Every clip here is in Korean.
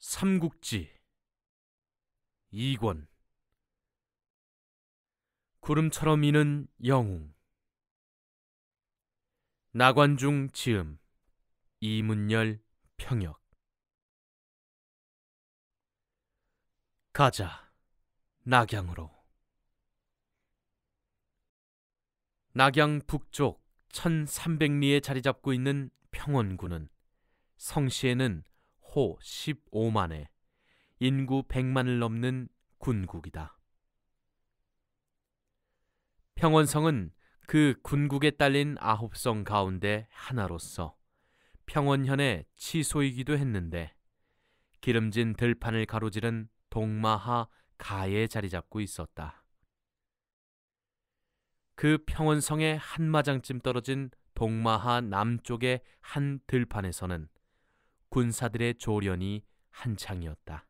삼국지 2권 구름처럼 이는 영웅. 나관중 지음, 이문열 평역. 가자, 낙양으로. 낙양 북쪽 1300리에 자리 잡고 있는 평원군은 성시에는 호 15만에 인구 100만을 넘는 군국이다. 평원성은 그 군국에 딸린 9성 가운데 하나로서 평원현의 치소이기도 했는데 기름진 들판을 가로지른 동마하 가에 자리 잡고 있었다. 그 평원성의 한마장쯤 떨어진 동마하 남쪽의 한 들판에서는 군사들의 조련이 한창이었다.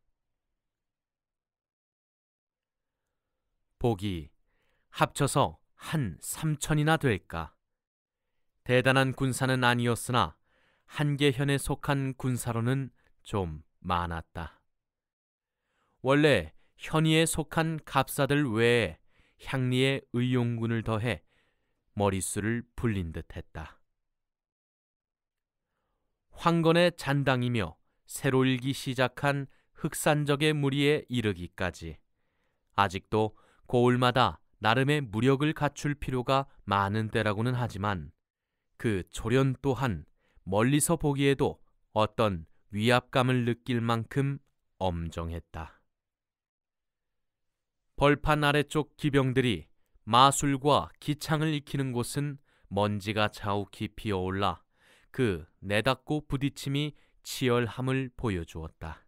복이 합쳐서 한 3천이나 될까. 대단한 군사는 아니었으나 한계현에 속한 군사로는 좀 많았다. 원래 현의에 속한 갑사들 외에 향리의 의용군을 더해 머릿수를 불린 듯했다. 황건의 잔당이며 새로 일기 시작한 흑산적의 무리에 이르기까지 아직도 고을마다 나름의 무력을 갖출 필요가 많은 때라고는 하지만 그 조련 또한 멀리서 보기에도 어떤 위압감을 느낄 만큼 엄정했다. 벌판 아래쪽 기병들이 마술과 기창을 익히는 곳은 먼지가 자욱히 피어올라 그 내닫고 부딪힘이 치열함을 보여주었다.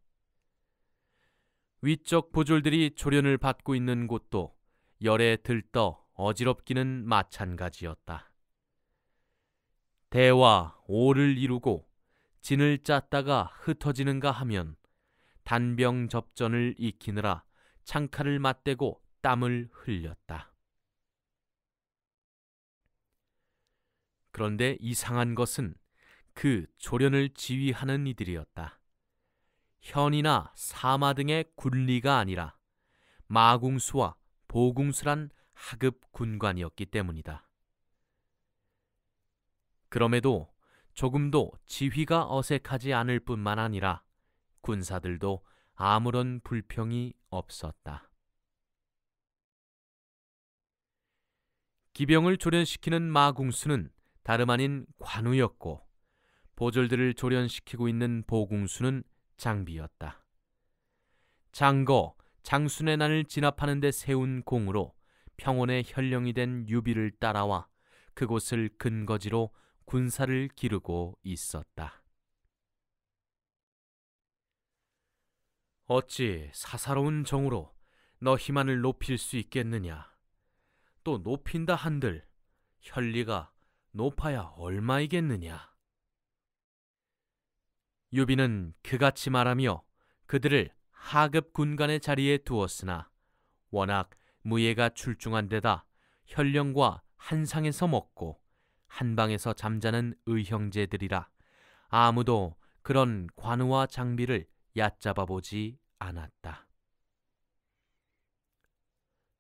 위쪽 보졸들이 조련을 받고 있는 곳도 열에 들떠 어지럽기는 마찬가지였다. 대와 오를 이루고 진을 짰다가 흩어지는가 하면 단병 접전을 익히느라 창칼을 맞대고 땀을 흘렸다. 그런데 이상한 것은 그 조련을 지휘하는 이들이었다. 현이나 사마 등의 군리가 아니라 마궁수와 보궁수란 하급 군관이었기 때문이다. 그럼에도 조금도 지휘가 어색하지 않을 뿐만 아니라 군사들도 아무런 불평이 없었다. 기병을 조련시키는 마궁수는 다름 아닌 관우였고 보졸들을 조련시키고 있는 보궁수는 장비였다. 장거, 장순의 난을 진압하는 데 세운 공으로 평원의 현령이 된 유비를 따라와 그곳을 근거지로 군사를 기르고 있었다. 어찌 사사로운 정으로 너 힘안을 높일 수 있겠느냐. 또 높인다 한들 현리가 높아야 얼마이겠느냐. 유비는 그같이 말하며 그들을 하급 군관의 자리에 두었으나 워낙 무예가 출중한 데다 현령과 한상에서 먹고 한방에서 잠자는 의형제들이라 아무도 그런 관우와 장비를 얕잡아 보지 않았다.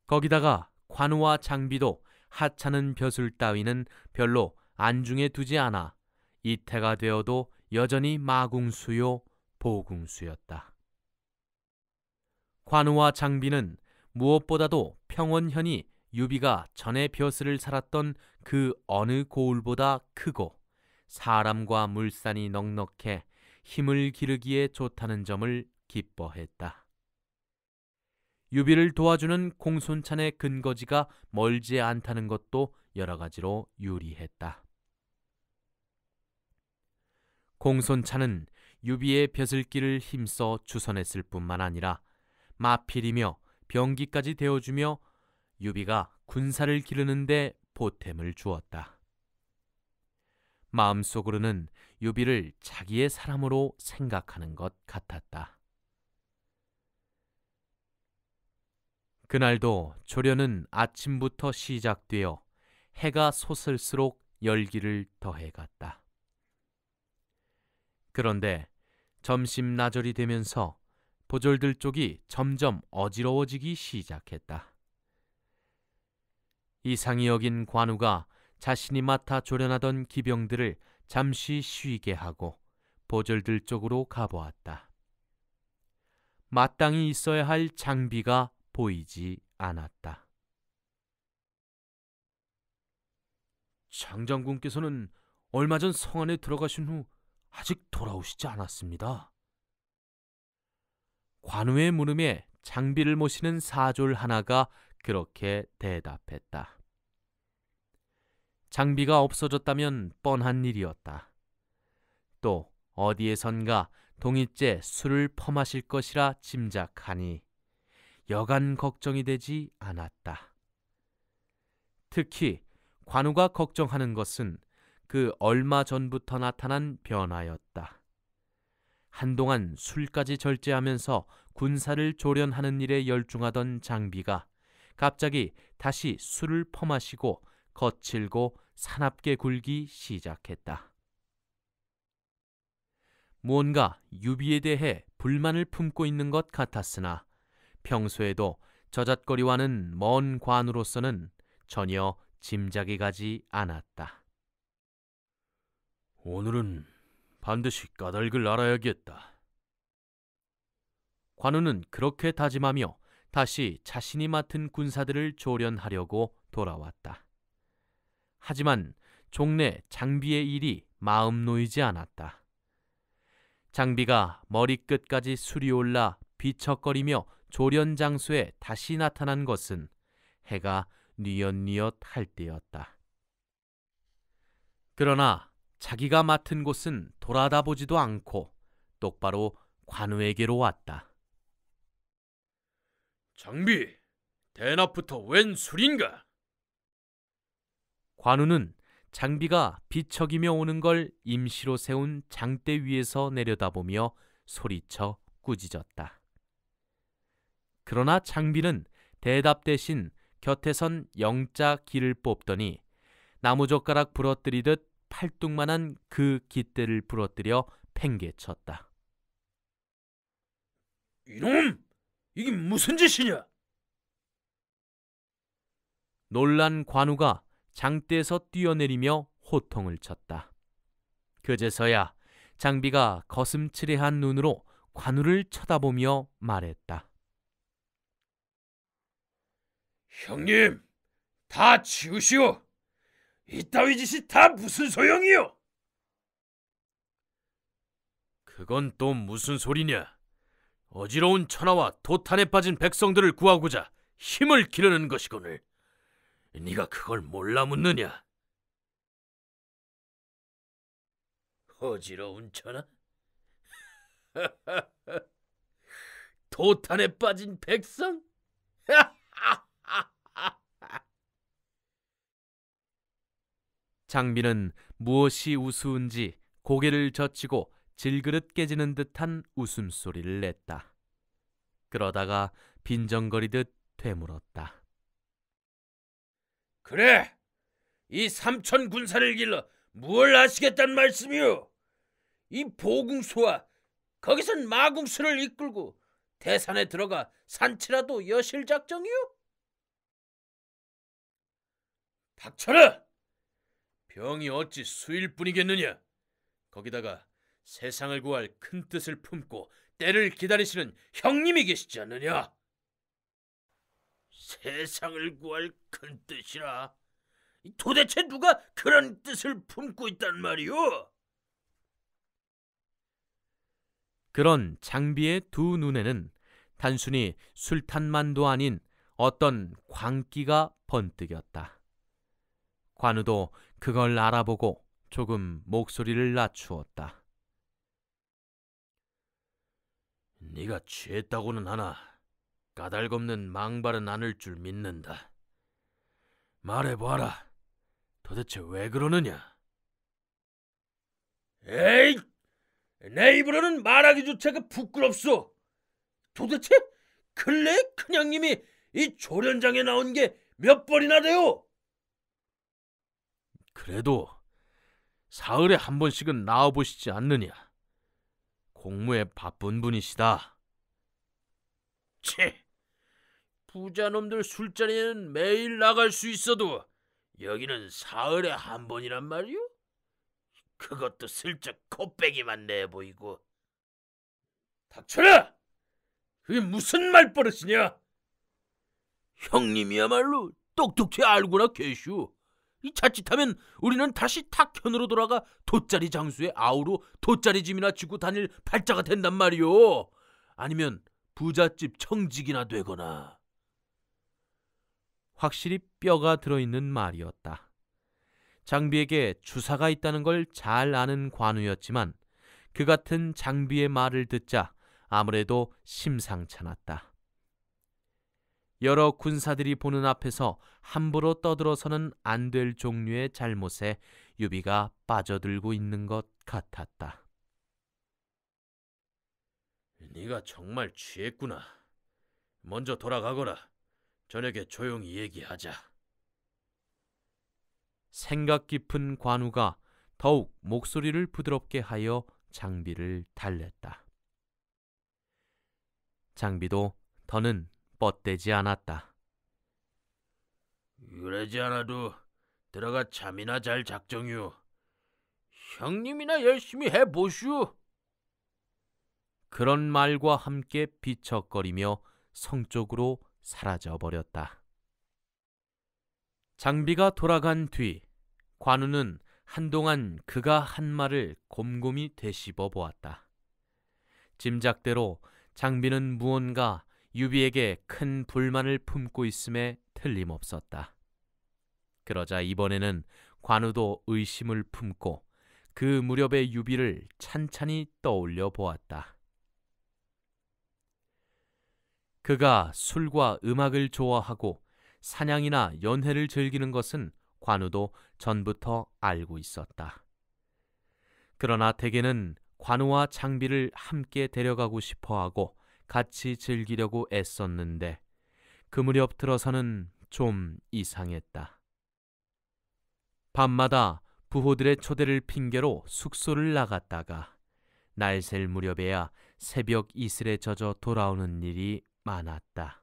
거기다가 관우와 장비도 하찮은 벼슬 따위는 별로 안중에 두지 않아 이태가 되어도 여전히 마궁수요 보궁수였다. 관우와 장비는 무엇보다도 평원현이 유비가 전에 벼슬을 살았던 그 어느 고을보다 크고 사람과 물산이 넉넉해 힘을 기르기에 좋다는 점을 기뻐했다. 유비를 도와주는 공손찬의 근거지가 멀지 않다는 것도 여러 가지로 유리했다. 공손찬은 유비의 벼슬길을 힘써 주선했을 뿐만 아니라 마필이며 병기까지 되어주며 유비가 군사를 기르는데 보탬을 주었다. 마음속으로는 유비를 자기의 사람으로 생각하는 것 같았다. 그날도 조련은 아침부터 시작되어 해가 솟을수록 열기를 더해갔다. 그런데 점심 나절이 되면서 보졸들 쪽이 점점 어지러워지기 시작했다. 이상히 여긴 관우가 자신이 맡아 조련하던 기병들을 잠시 쉬게 하고 보졸들 쪽으로 가보았다. 마땅히 있어야 할 장비가 보이지 않았다. 장장군께서는 얼마 전 성 안에 들어가신 후 아직 돌아오시지 않았습니다. 관우의 물음에 장비를 모시는 사졸 하나가 그렇게 대답했다. 장비가 없어졌다면 뻔한 일이었다. 또 어디에선가 동이째 술을 퍼마실 것이라 짐작하니 여간 걱정이 되지 않았다. 특히 관우가 걱정하는 것은 그 얼마 전부터 나타난 변화였다. 한동안 술까지 절제하면서 군사를 조련하는 일에 열중하던 장비가 갑자기 다시 술을 퍼마시고 거칠고 사납게 굴기 시작했다. 무언가 유비에 대해 불만을 품고 있는 것 같았으나 평소에도 저잣거리와는 먼 관우로서는 전혀 짐작이 가지 않았다. 오늘은 반드시 까닭을 알아야겠다. 관우는 그렇게 다짐하며 다시 자신이 맡은 군사들을 조련하려고 돌아왔다. 하지만 종래 장비의 일이 마음 놓이지 않았다. 장비가 머리끝까지 술이 올라 비척거리며 조련 장소에 다시 나타난 것은 해가 뉘엿뉘엿 할 때였다. 그러나 자기가 맡은 곳은 돌아다 보지도 않고 똑바로 관우에게로 왔다. 장비, 대낮부터 웬 술인가? 관우는 장비가 비척이며 오는 걸 임시로 세운 장대 위에서 내려다보며 소리쳐 꾸짖었다. 그러나 장비는 대답 대신 곁에선 영자 기를 뽑더니 나무젓가락 부러뜨리듯 팔뚝만한 그 깃대를 부러뜨려 팽개쳤다. 이놈! 이게 무슨 짓이냐? 놀란 관우가 장대에서 뛰어내리며 호통을 쳤다. 그제서야 장비가 거슴츠레한 눈으로 관우를 쳐다보며 말했다. 형님, 다 치우시오. 이따위 짓이 다 무슨 소용이요? 그건 또 무슨 소리냐? 어지러운 천하와 도탄에 빠진 백성들을 구하고자 힘을 기르는 것이거늘 네가 그걸 몰라 묻느냐? 어지러운 천하? 도탄에 빠진 백성? 장비는 무엇이 우스운지 고개를 젖히고 질그릇 깨지는 듯한 웃음소리를 냈다. 그러다가 빈정거리듯 되물었다. 그래, 이 삼천 군사를 길러 무얼 하시겠단 말씀이오? 이 보궁수와 거기선 마궁수를 이끌고 대산에 들어가 산치라도 여실 작정이오? 닥쳐라! 병이 어찌 수일 뿐이겠느냐? 거기다가 세상을 구할 큰 뜻을 품고 때를 기다리시는 형님이 계시지 않느냐? 세상을 구할 큰 뜻이라? 도대체 누가 그런 뜻을 품고 있단 말이오? 그런 장비의 두 눈에는 단순히 술탄만도 아닌 어떤 광기가 번뜩였다. 관우도 그걸 알아보고 조금 목소리를 낮추었다. 네가 취했다고는 하나 까닭없는 망발은 않을 줄 믿는다. 말해봐라. 도대체 왜 그러느냐? 에이! 내 입으로는 말하기조차가 부끄럽소. 도대체 근래 큰형님이 이 조련장에 나온 게 몇 번이나 돼요? 그래도 사흘에 한 번씩은 나와보시지 않느냐? 공무에 바쁜 분이시다. 채, 부자놈들 술자리에는 매일 나갈 수 있어도 여기는 사흘에 한 번이란 말이오? 그것도 슬쩍 코빼기만 내보이고. 닥쳐라! 그게 무슨 말버릇이냐? 형님이야말로 똑똑히 알고나 계슈. 이 자칫하면 우리는 다시 탁현으로 돌아가 돗자리 장수의 아우로 돗자리짐이나 쥐고 다닐 팔자가 된단 말이오. 아니면 부잣집 청직이나 되거나. 확실히 뼈가 들어있는 말이었다. 장비에게 주사가 있다는 걸 잘 아는 관우였지만 그 같은 장비의 말을 듣자 아무래도 심상찮았다. 여러 군사들이 보는 앞에서 함부로 떠들어서는 안 될 종류의 잘못에 유비가 빠져들고 있는 것 같았다. 네가 정말 취했구나. 먼저 돌아가거라. 저녁에 조용히 얘기하자. 생각 깊은 관우가 더욱 목소리를 부드럽게 하여 장비를 달랬다. 장비도 더는 뻗대지 않았다. 그러지 않아도 들어가 잠이나 잘 작정이오. 형님이나 열심히 해보슈. 그런 말과 함께 비척거리며 성 쪽으로 사라져버렸다. 장비가 돌아간 뒤 관우는 한동안 그가 한 말을 곰곰이 되씹어 보았다. 짐작대로 장비는 무언가 유비에게 큰 불만을 품고 있음에 틀림없었다. 그러자 이번에는 관우도 의심을 품고 그 무렵의 유비를 찬찬히 떠올려 보았다. 그가 술과 음악을 좋아하고 사냥이나 연회를 즐기는 것은 관우도 전부터 알고 있었다. 그러나 대개는 관우와 장비를 함께 데려가고 싶어하고 같이 즐기려고 애썼는데 그 무렵 들어서는 좀 이상했다. 밤마다 부호들의 초대를 핑계로 숙소를 나갔다가 날샐 무렵에야 새벽 이슬에 젖어 돌아오는 일이 많았다.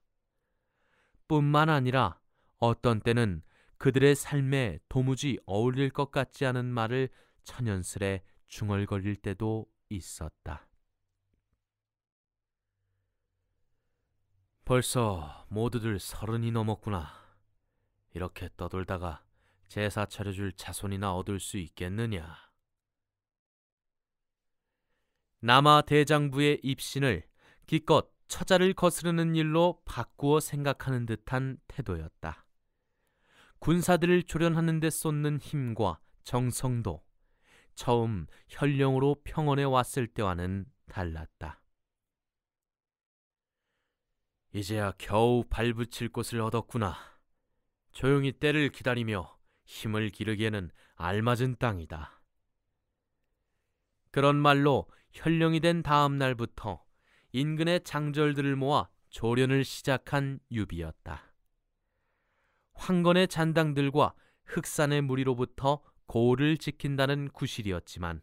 뿐만 아니라 어떤 때는 그들의 삶에 도무지 어울릴 것 같지 않은 말을 천연스레 중얼거릴 때도 있었다. 벌써 모두들 30이 넘었구나. 이렇게 떠돌다가 제사 차려줄 자손이나 얻을 수 있겠느냐. 남아 대장부의 입신을 기껏 처자를 거스르는 일로 바꾸어 생각하는 듯한 태도였다. 군사들을 조련하는 데 쏟는 힘과 정성도 처음 현령으로 평원에 왔을 때와는 달랐다. 이제야 겨우 발붙일 곳을 얻었구나. 조용히 때를 기다리며 힘을 기르기에는 알맞은 땅이다. 그런 말로 현령이 된 다음 날부터 인근의 장절들을 모아 조련을 시작한 유비였다. 황건의 잔당들과 흑산의 무리로부터 고을을 지킨다는 구실이었지만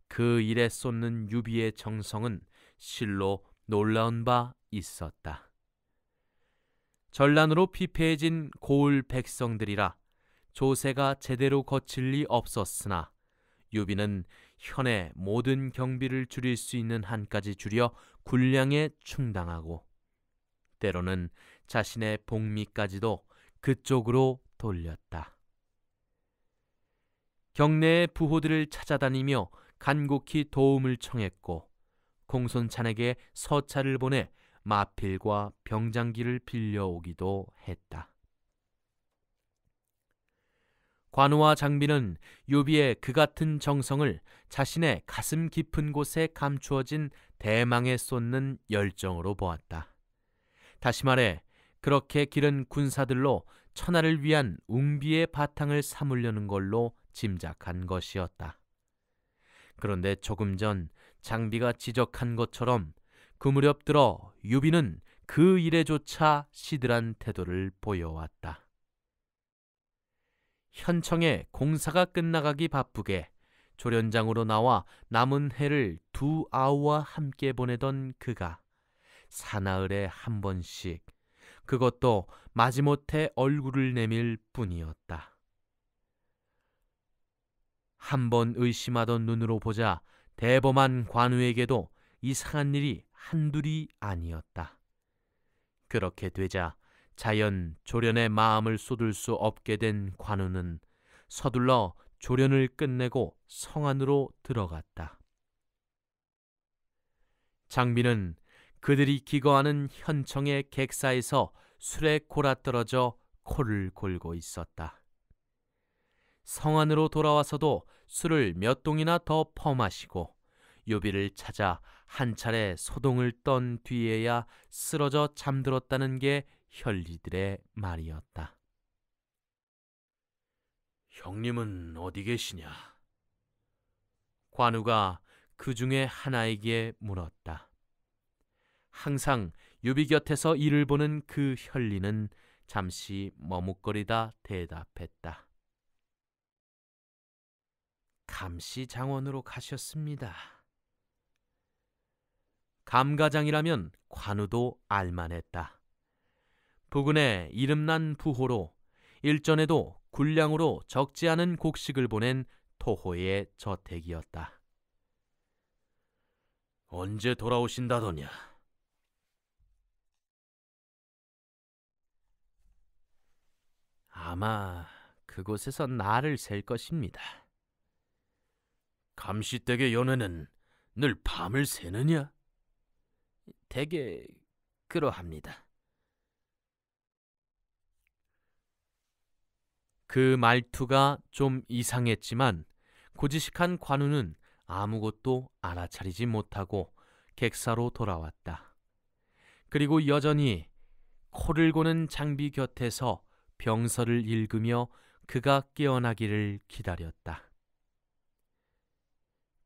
그 일에 쏟는 유비의 정성은 실로 놀라운 바 있었다. 전란으로 피폐해진 고을 백성들이라 조세가 제대로 거칠 리 없었으나 유비는 현의 모든 경비를 줄일 수 있는 한까지 줄여 군량에 충당하고 때로는 자신의 복미까지도 그쪽으로 돌렸다. 경내의 부호들을 찾아다니며 간곡히 도움을 청했고 공손찬에게 서찰을 보내 마필과 병장기를 빌려오기도 했다. 관우와 장비는 유비의 그 같은 정성을 자신의 가슴 깊은 곳에 감추어진 대망에 쏟는 열정으로 보았다. 다시 말해 그렇게 기른 군사들로 천하를 위한 웅비의 바탕을 삼으려는 걸로 짐작한 것이었다. 그런데 조금 전 장비가 지적한 것처럼 그 무렵 들어 유비는 그 일에조차 시들한 태도를 보여왔다. 현청의 공사가 끝나가기 바쁘게 조련장으로 나와 남은 해를 두 아우와 함께 보내던 그가 사나흘에 한 번씩, 그것도 마지못해 얼굴을 내밀 뿐이었다. 한 번 의심하던 눈으로 보자 대범한 관우에게도 이상한 일이 한둘이 아니었다. 그렇게 되자 자연 조련의 마음을 쏟을 수 없게 된 관우는 서둘러 조련을 끝내고 성 안으로 들어갔다. 장비는 그들이 기거하는 현청의 객사에서 술에 골아떨어져 코를 골고 있었다. 성 안으로 돌아와서도 술을 몇 동이나 더 퍼마시고 요비를 찾아 한 차례 소동을 떤 뒤에야 쓰러져 잠들었다는 게 혈리들의 말이었다. 형님은 어디 계시냐? 관우가 그 중에 하나에게 물었다. 항상 요비 곁에서 일을 보는 그 혈리는 잠시 머뭇거리다 대답했다. 감시장원으로 가셨습니다. 감가장이라면 관우도 알만했다. 부근에 이름난 부호로 일전에도 군량으로 적지 않은 곡식을 보낸 토호의 저택이었다. 언제 돌아오신다더냐? 아마 그곳에서 날을 셀 것입니다. 감시댁의 연회는 늘 밤을 새느냐? 대개 그러합니다. 그 말투가 좀 이상했지만 고지식한 관우는 아무것도 알아차리지 못하고 객사로 돌아왔다. 그리고 여전히 코를 고는 장비 곁에서 병서를 읽으며 그가 깨어나기를 기다렸다.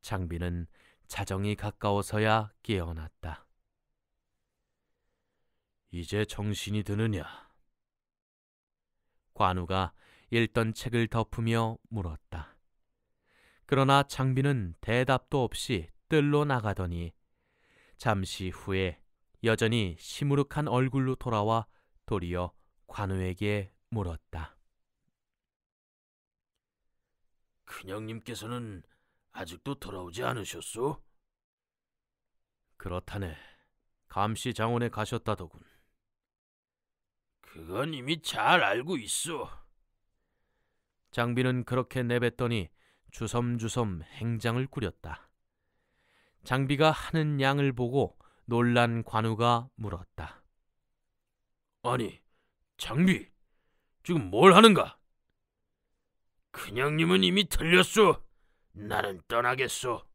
장비는 자정이 가까워서야 깨어났다. 이제 정신이 드느냐? 관우가 읽던 책을 덮으며 물었다. 그러나 장비는 대답도 없이 뜰로 나가더니 잠시 후에 여전히 시무룩한 얼굴로 돌아와 도리어 관우에게 물었다. 큰형님께서는 아직도 돌아오지 않으셨소? 그렇다네. 감시장원에 가셨다더군. 그건 이미 잘 알고 있어. 장비는 그렇게 내뱉더니 주섬주섬 행장을 꾸렸다. 장비가 하는 양을 보고 놀란 관우가 물었다. 아니, 장비, 지금 뭘 하는가? 큰형님은 이미 틀렸소. 나는 떠나겠소.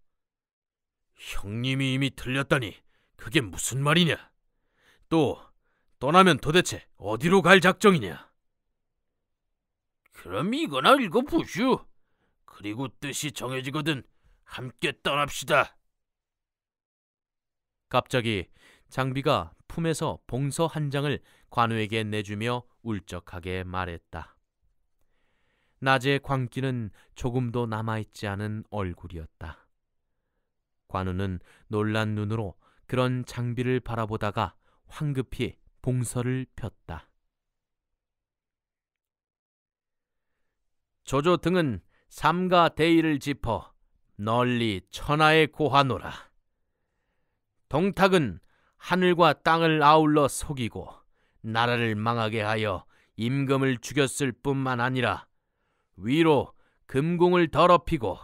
형님이 이미 틀렸다니 그게 무슨 말이냐? 또 떠나면 도대체 어디로 갈 작정이냐? 그럼 이거나 읽어보슈. 그리고 뜻이 정해지거든 함께 떠납시다. 갑자기 장비가 품에서 봉서 한 장을 관우에게 내주며 울적하게 말했다. 낮의 광기는 조금도 남아있지 않은 얼굴이었다. 관우는 놀란 눈으로 그런 장비를 바라보다가 황급히 봉서를 폈다. 조조 등은 삼가 대의를 짚어 널리 천하에 고하노라. 동탁은 하늘과 땅을 아울러 속이고 나라를 망하게 하여 임금을 죽였을 뿐만 아니라 위로 금궁을 더럽히고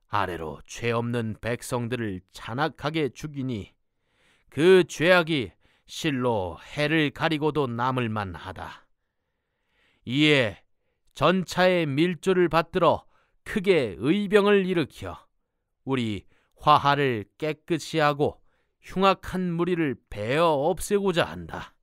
아래로 죄 없는 백성들을 잔악하게 죽이니 그 죄악이 실로 해를 가리고도 남을 만하다. 이에 전차의 밀조를 받들어 크게 의병을 일으켜 우리 화하를 깨끗이 하고 흉악한 무리를 베어 없애고자 한다.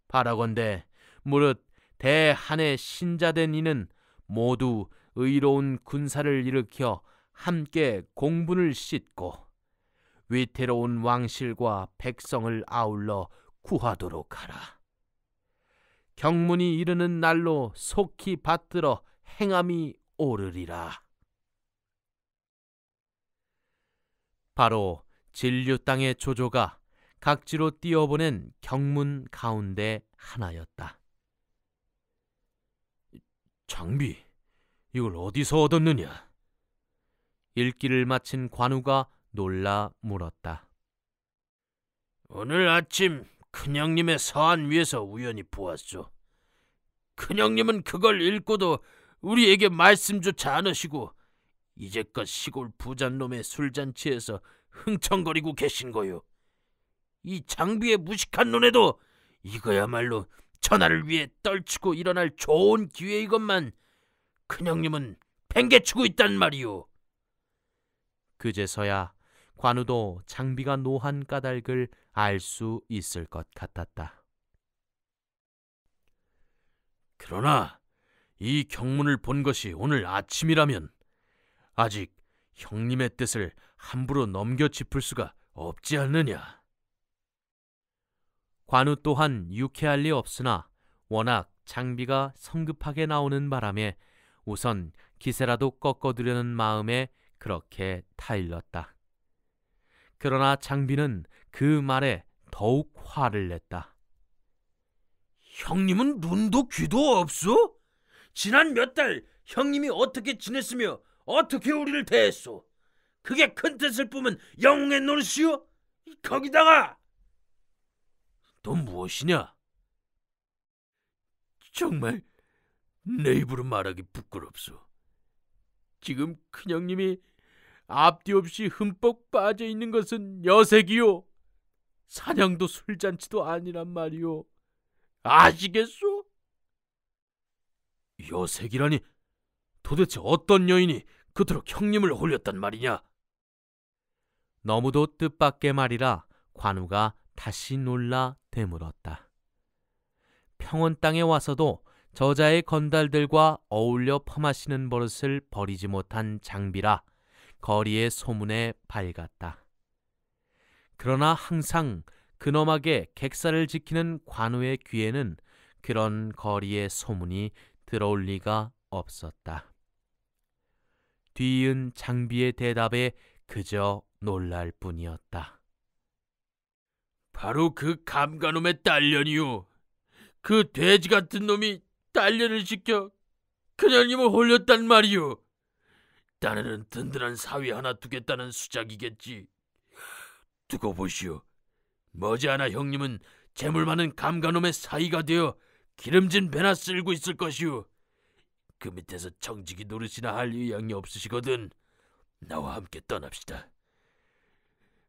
바라건대 무릇 대한의 신자된 이는 모두 의로운 군사를 일으켜 함께 공분을 씻고 위태로운 왕실과 백성을 아울러 구하도록 하라. 경문이 이르는 날로 속히 받들어 행함이 오르리라. 바로 진류 땅의 조조가 각지로 띄어보낸 경문 가운데 하나였다. 장비, 이걸 어디서 얻었느냐? 읽기를 마친 관우가 놀라 물었다. 오늘 아침 큰형님의 서한 위에서 우연히 보았소. 큰형님은 그걸 읽고도 우리에게 말씀조차 않으시고 이제껏 시골 부잣놈의 술잔치에서 흥청거리고 계신 거요. 이 장비의 무식한 눈에도 이거야말로 전하를 위해 떨치고 일어날 좋은 기회이건만 큰형님은 팽개치고 있단 말이오. 그제서야 관우도 장비가 노한 까닭을 알 수 있을 것 같았다. 그러나 이 경문을 본 것이 오늘 아침이라면 아직 형님의 뜻을 함부로 넘겨짚을 수가 없지 않느냐. 관우 또한 유쾌할 리 없으나 워낙 장비가 성급하게 나오는 바람에 우선 기세라도 꺾어두려는 마음에 그렇게 타일렀다. 그러나 장비는 그 말에 더욱 화를 냈다. 형님은 눈도 귀도 없소? 지난 몇 달 형님이 어떻게 지냈으며 어떻게 우리를 대했소? 그게 큰 뜻을 뿜은 영웅의 노릇이오? 거기다가 또 무엇이냐? 정말 내 입으로 말하기 부끄럽소. 지금 큰형님이 앞뒤 없이 흠뻑 빠져 있는 것은 여색이요, 사냥도 술잔치도 아니란 말이오. 아시겠소? 여색이라니 도대체 어떤 여인이 그토록 형님을 홀렸단 말이냐? 너무도 뜻밖의 말이라 관우가 다시 놀라 되물었다. 평원 땅에 와서도 저자의 건달들과 어울려 펌하시는 버릇을 버리지 못한 장비라 거리의 소문에 밝았다. 그러나 항상 근엄하게 객사를 지키는 관우의 귀에는 그런 거리의 소문이 들어올 리가 없었다. 뒤이은 장비의 대답에 그저 놀랄 뿐이었다. 바로 그 감가놈의 딸년이요. 그 돼지 같은 놈이 딸년을 시켜 큰형님을 홀렸단 말이요. 딴에는 든든한 사위 하나 두겠다는 수작이겠지. 두고 보시오. 머지않아 형님은 재물 많은 감가놈의 사이가 되어 기름진 배나 쓸고 있을 것이오. 그 밑에서 정직이 노릇이나 할 의향이 없으시거든 나와 함께 떠납시다.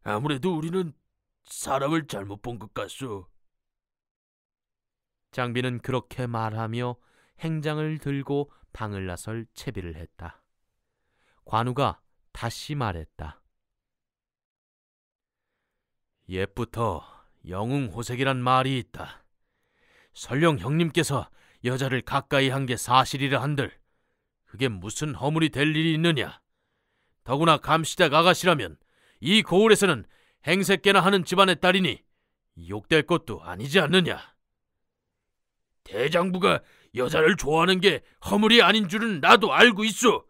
아무래도 우리는 사람을 잘못 본 것 같소. 장비는 그렇게 말하며 행장을 들고 방을 나설 채비를 했다. 관우가 다시 말했다. 옛부터 영웅호색이란 말이 있다. 설령 형님께서 여자를 가까이 한 게 사실이라 한들 그게 무슨 허물이 될 일이 있느냐. 더구나 감시댁 아가씨라면 이 고을에서는 행색계나 하는 집안의 딸이니 욕될 것도 아니지 않느냐. 대장부가 여자를 좋아하는 게 허물이 아닌 줄은 나도 알고 있소.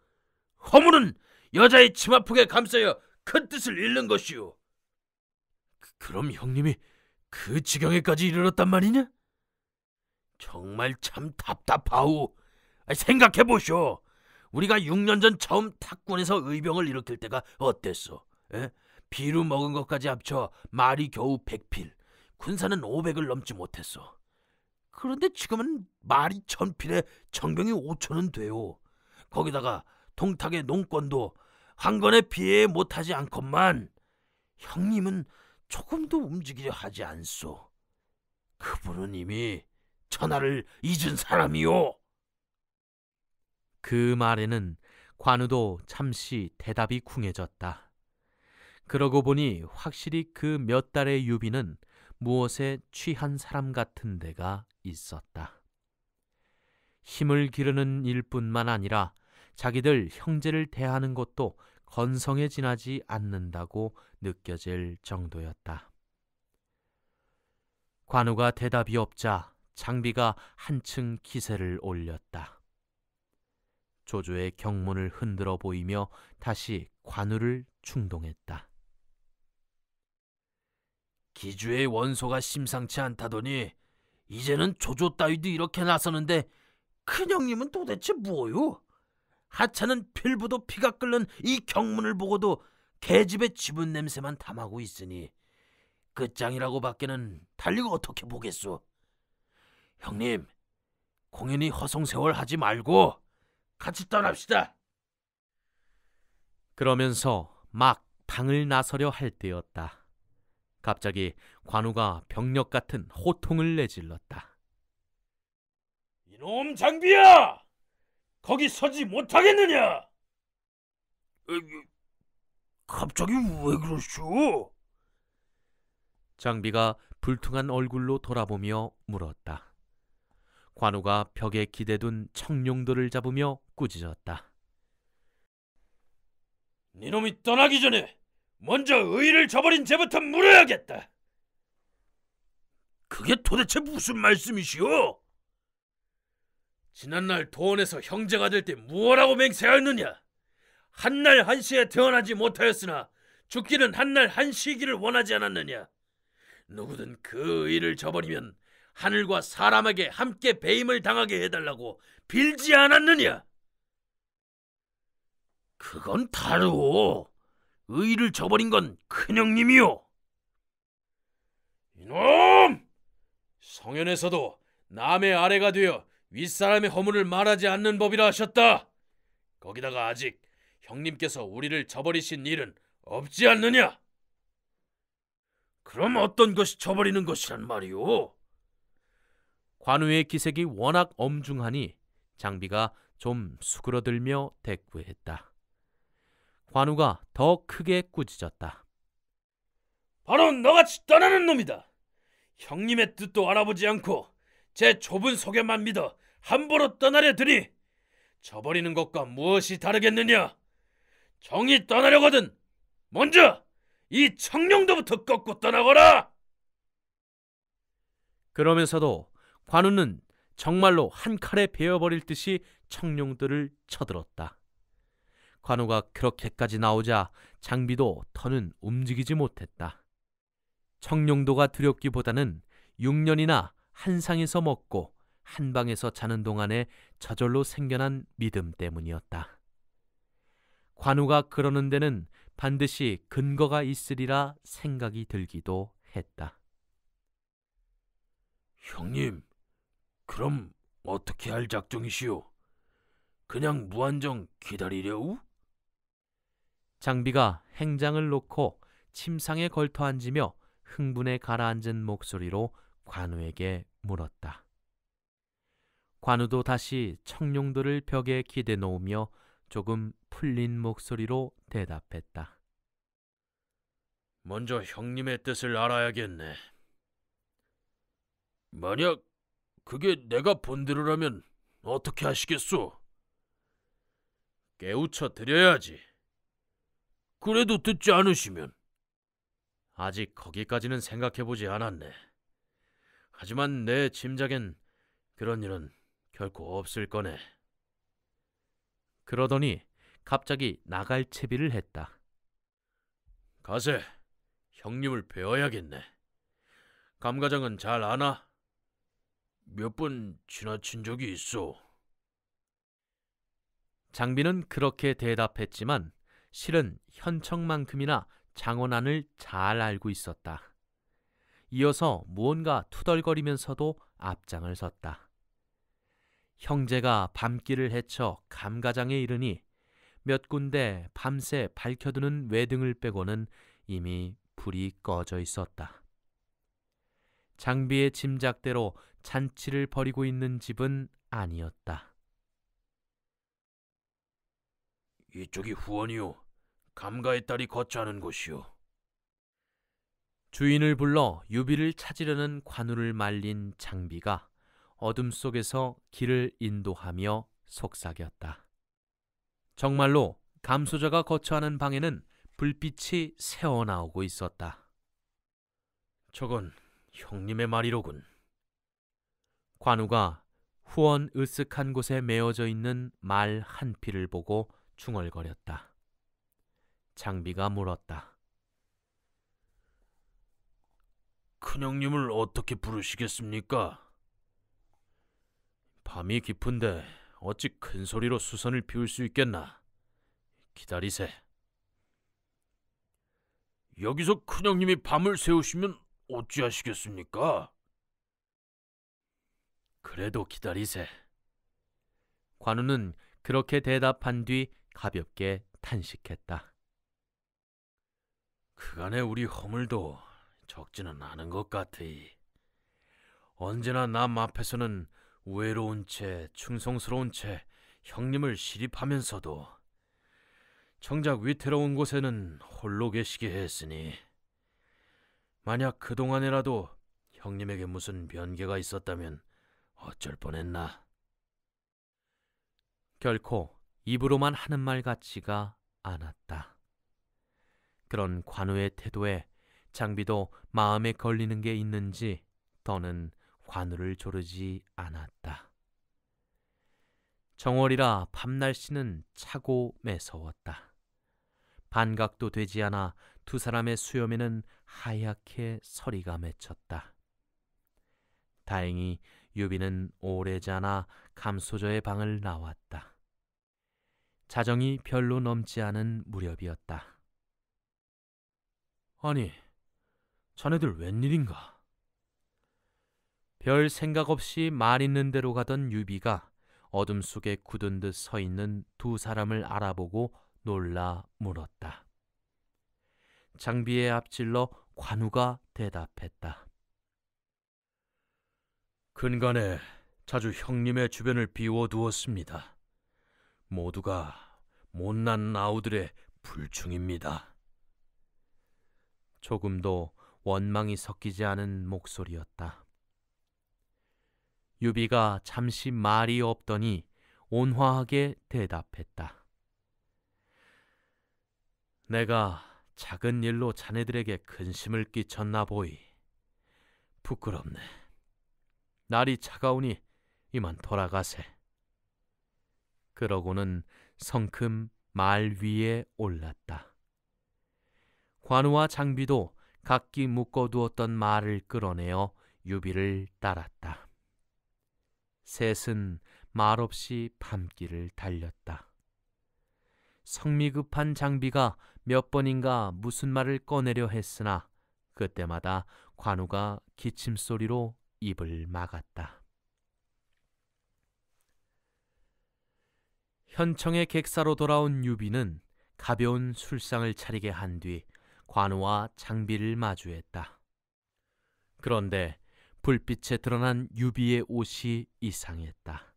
허물은 여자의 치마폭에 감싸여 큰 뜻을 잃는 것이오. 그럼 형님이 그 지경에까지 이르렀단 말이냐? 정말 참 답답하오. 생각해보쇼. 우리가 6년 전 처음 탁군에서 의병을 일으킬 때가 어땠어? 비루 먹은 것까지 합쳐 말이 겨우 100필, 군사는 500을 넘지 못했어. 그런데 지금은 말이 1000필에 정병이 5천은 돼요. 거기다가 동탁의 농권도 황건에 비해 못하지 않건만 형님은 조금도 움직이려 하지 않소. 그분은 이미 천하를 잊은 사람이요. 그 말에는 관우도 잠시 대답이 궁해졌다. 그러고 보니 확실히 그 몇 달의 유비는 무엇에 취한 사람 같은 데가 있었다. 힘을 기르는 일뿐만 아니라 자기들 형제를 대하는 것도 건성에 지나지 않는다고 느껴질 정도였다. 관우가 대답이 없자 장비가 한층 기세를 올렸다. 조조의 경문을 흔들어 보이며 다시 관우를 충동했다. 기주의 원소가 심상치 않다더니 이제는 조조 따위도 이렇게 나서는데 큰형님은 도대체 뭐요? 하찮은 필부도 피가 끓는 이 경문을 보고도 계집의 지분 냄새만 탐하고 있으니 끝장이라고 밖에는 달리 어떻게 보겠소? 형님, 공연히 허송세월 하지 말고 같이 떠납시다. 그러면서 막 방을 나서려 할 때였다. 갑자기 관우가 병력 같은 호통을 내질렀다. 이놈 장비야! 거기 서지 못하겠느냐? 갑자기 왜 그러시오? 장비가 불퉁한 얼굴로 돌아보며 물었다. 관우가 벽에 기대둔 청룡도를 잡으며 꾸짖었다. 니놈이 떠나기 전에 먼저 의의를 저버린 죄부터 물어야겠다. 그게 도대체 무슨 말씀이시오? 지난날 도원에서 형제가 될 때 무엇라고 맹세하였느냐? 한날 한시에 태어나지 못하였으나 죽기는 한날 한시이기를 원하지 않았느냐? 누구든 그 의의를 저버리면 하늘과 사람에게 함께 배임을 당하게 해달라고 빌지 않았느냐? 그건 다르오. 의의를 저버린 건 큰형님이요. 이놈! 성현에서도 남의 아래가 되어 윗사람의 허물을 말하지 않는 법이라 하셨다. 거기다가 아직 형님께서 우리를 저버리신 일은 없지 않느냐? 그럼 어떤 것이 저버리는 것이란 말이오? 관우의 기색이 워낙 엄중하니 장비가 좀 수그러들며 대꾸했다. 관우가 더 크게 꾸짖었다. 바로 너같이 떠나는 놈이다. 형님의 뜻도 알아보지 않고 제 좁은 소견만 믿어 함부로 떠나려 드니 저버리는 것과 무엇이 다르겠느냐? 정이 떠나려거든 먼저 이 청룡도부터 꺾고 떠나거라. 그러면서도 관우는 정말로 한 칼에 베어버릴 듯이 청룡도를 쳐들었다. 관우가 그렇게까지 나오자 장비도 더는 움직이지 못했다. 청룡도가 두렵기보다는 6년이나 한 상에서 먹고 한 방에서 자는 동안에 저절로 생겨난 믿음 때문이었다. 관우가 그러는 데는 반드시 근거가 있으리라 생각이 들기도 했다. 형님, 그럼 어떻게 할 작정이시오? 그냥 무한정 기다리려우? 장비가 행장을 놓고 침상에 걸터 앉으며 흥분에 가라앉은 목소리로 관우에게 물었다. 관우도 다시 청룡도를 벽에 기대 놓으며 조금 풀린 목소리로 대답했다. 먼저 형님의 뜻을 알아야겠네. 만약 그게 내가 본대로라면 어떻게 하시겠소? 깨우쳐 드려야지. 그래도 듣지 않으시면? 아직 거기까지는 생각해보지 않았네. 하지만 내 짐작엔 그런 일은 결코 없을 거네. 그러더니 갑자기 나갈 채비를 했다. 가세, 형님을 뵈어야겠네. 감가장은 잘 아나? 몇 번 지나친 적이 있어. 장비는 그렇게 대답했지만 실은 현청만큼이나 장원안을 잘 알고 있었다. 이어서 무언가 투덜거리면서도 앞장을 섰다. 형제가 밤길을 헤쳐 감가장에 이르니 몇 군데 밤새 밝혀두는 외등을 빼고는 이미 불이 꺼져 있었다. 장비의 짐작대로 잔치를 벌이고 있는 집은 아니었다. 이쪽이 후원이요. 감가의 딸이 거처하는 곳이요. 주인을 불러 유비를 찾으려는 관우를 말린 장비가 어둠 속에서 길을 인도하며 속삭였다. 정말로 감소자가 거처하는 방에는 불빛이 새어나오고 있었다. 저건 형님의 말이로군. 관우가 후원 으쓱한 곳에 메어져 있는 말 한 피를 보고 중얼거렸다. 장비가 물었다. 큰형님을 어떻게 부르시겠습니까? 밤이 깊은데 어찌 큰 소리로 수선을 피울 수 있겠나? 기다리세. 여기서 큰형님이 밤을 새우시면 어찌하시겠습니까? 그래도 기다리세. 관우는 그렇게 대답한 뒤 가볍게 탄식했다. 그간의 우리 허물도 적지는 않은 것 같으이. 언제나 남 앞에서는 외로운 채 충성스러운 채 형님을 시립하면서도 정작 위태로운 곳에는 홀로 계시게 했으니 만약 그동안에라도 형님에게 무슨 변개가 있었다면 어쩔 뻔했나. 결코 입으로만 하는 말 같지가 않았다. 그런 관우의 태도에 장비도 마음에 걸리는 게 있는지 더는 관우를 조르지 않았다. 정월이라 밤 날씨는 차고 매서웠다. 반각도 되지 않아 두 사람의 수염에는 하얗게 서리가 맺혔다. 다행히 유비는 오래지않아 감소저의 방을 나왔다. 자정이 별로 넘지 않은 무렵이었다. 아니, 자네들 웬일인가? 별 생각 없이 말 있는 대로 가던 유비가 어둠 속에 굳은 듯 서 있는 두 사람을 알아보고 놀라 물었다. 장비에 앞질러 관우가 대답했다. 근간에 자주 형님의 주변을 비워두었습니다. 모두가 못난 아우들의 불충입니다. 조금도 원망이 섞이지 않은 목소리였다. 유비가 잠시 말이 없더니 온화하게 대답했다. 내가 작은 일로 자네들에게 근심을 끼쳤나 보이. 부끄럽네. 날이 차가우니 이만 돌아가세. 그러고는 성큼 말 위에 올랐다. 관우와 장비도 각기 묶어두었던 말을 끌어내어 유비를 따랐다. 셋은 말없이 밤길을 달렸다. 성미급한 장비가 몇 번인가 무슨 말을 꺼내려 했으나 그때마다 관우가 기침소리로 입을 막았다. 현청의 객사로 돌아온 유비는 가벼운 술상을 차리게 한 뒤 관우와 장비를 마주했다. 그런데 불빛에 드러난 유비의 옷이 이상했다.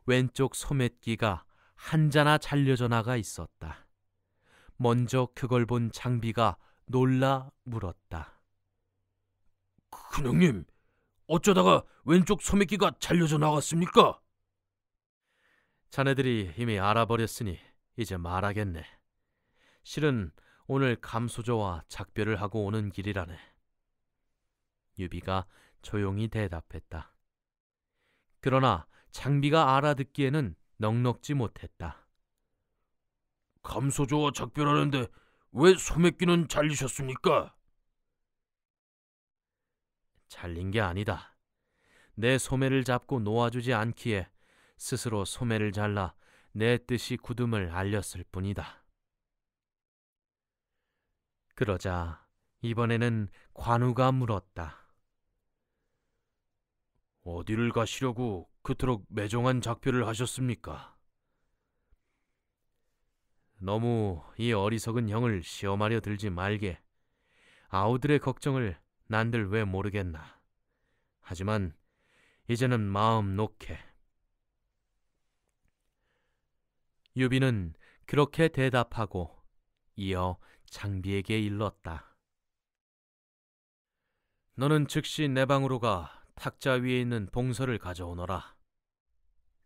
왼쪽 소매끼가 한자나 잘려져 나가 있었다. 먼저 그걸 본 장비가 놀라 물었다. 큰형님, 어쩌다가 왼쪽 소매끼가 잘려져 나갔습니까? 자네들이 이미 알아버렸으니 이제 말하겠네. 실은 오늘 감소조와 작별을 하고 오는 길이라네. 유비가 조용히 대답했다. 그러나 장비가 알아듣기에는 넉넉지 못했다. 감소조와 작별하는데 왜 소매끼는 잘리셨습니까? 잘린 게 아니다. 내 소매를 잡고 놓아주지 않기에 스스로 소매를 잘라 내 뜻이 굳음을 알렸을 뿐이다. 그러자 이번에는 관우가 물었다. 어디를 가시려고 그토록 매정한 작별을 하셨습니까? 너무 이 어리석은 형을 시험하려 들지 말게. 아우들의 걱정을 난들 왜 모르겠나. 하지만 이제는 마음 놓게. 유비는 그렇게 대답하고 이어 장비에게 일렀다. 너는 즉시 내 방으로 가 탁자 위에 있는 봉서를 가져오너라.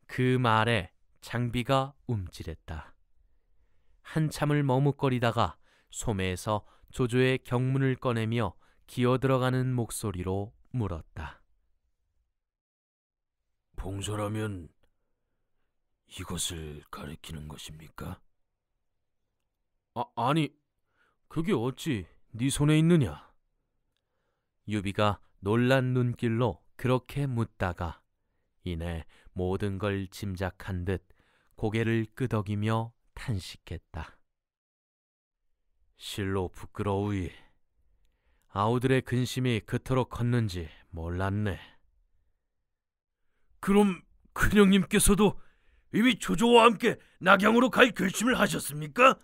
그 말에 장비가 움찔했다. 한참을 머뭇거리다가 소매에서 조조의 경문을 꺼내며 기어들어가는 목소리로 물었다. 봉서라면 이것을 가리키는 것입니까? 아니, 그게 어찌 네 손에 있느냐? 유비가 놀란 눈길로 그렇게 묻다가 이내 모든 걸 짐작한 듯 고개를 끄덕이며 탄식했다. 실로 부끄러우이. 아우들의 근심이 그토록 컸는지 몰랐네. 그럼 큰형님께서도 이미 조조와 함께 낙양으로 갈 결심을 하셨습니까?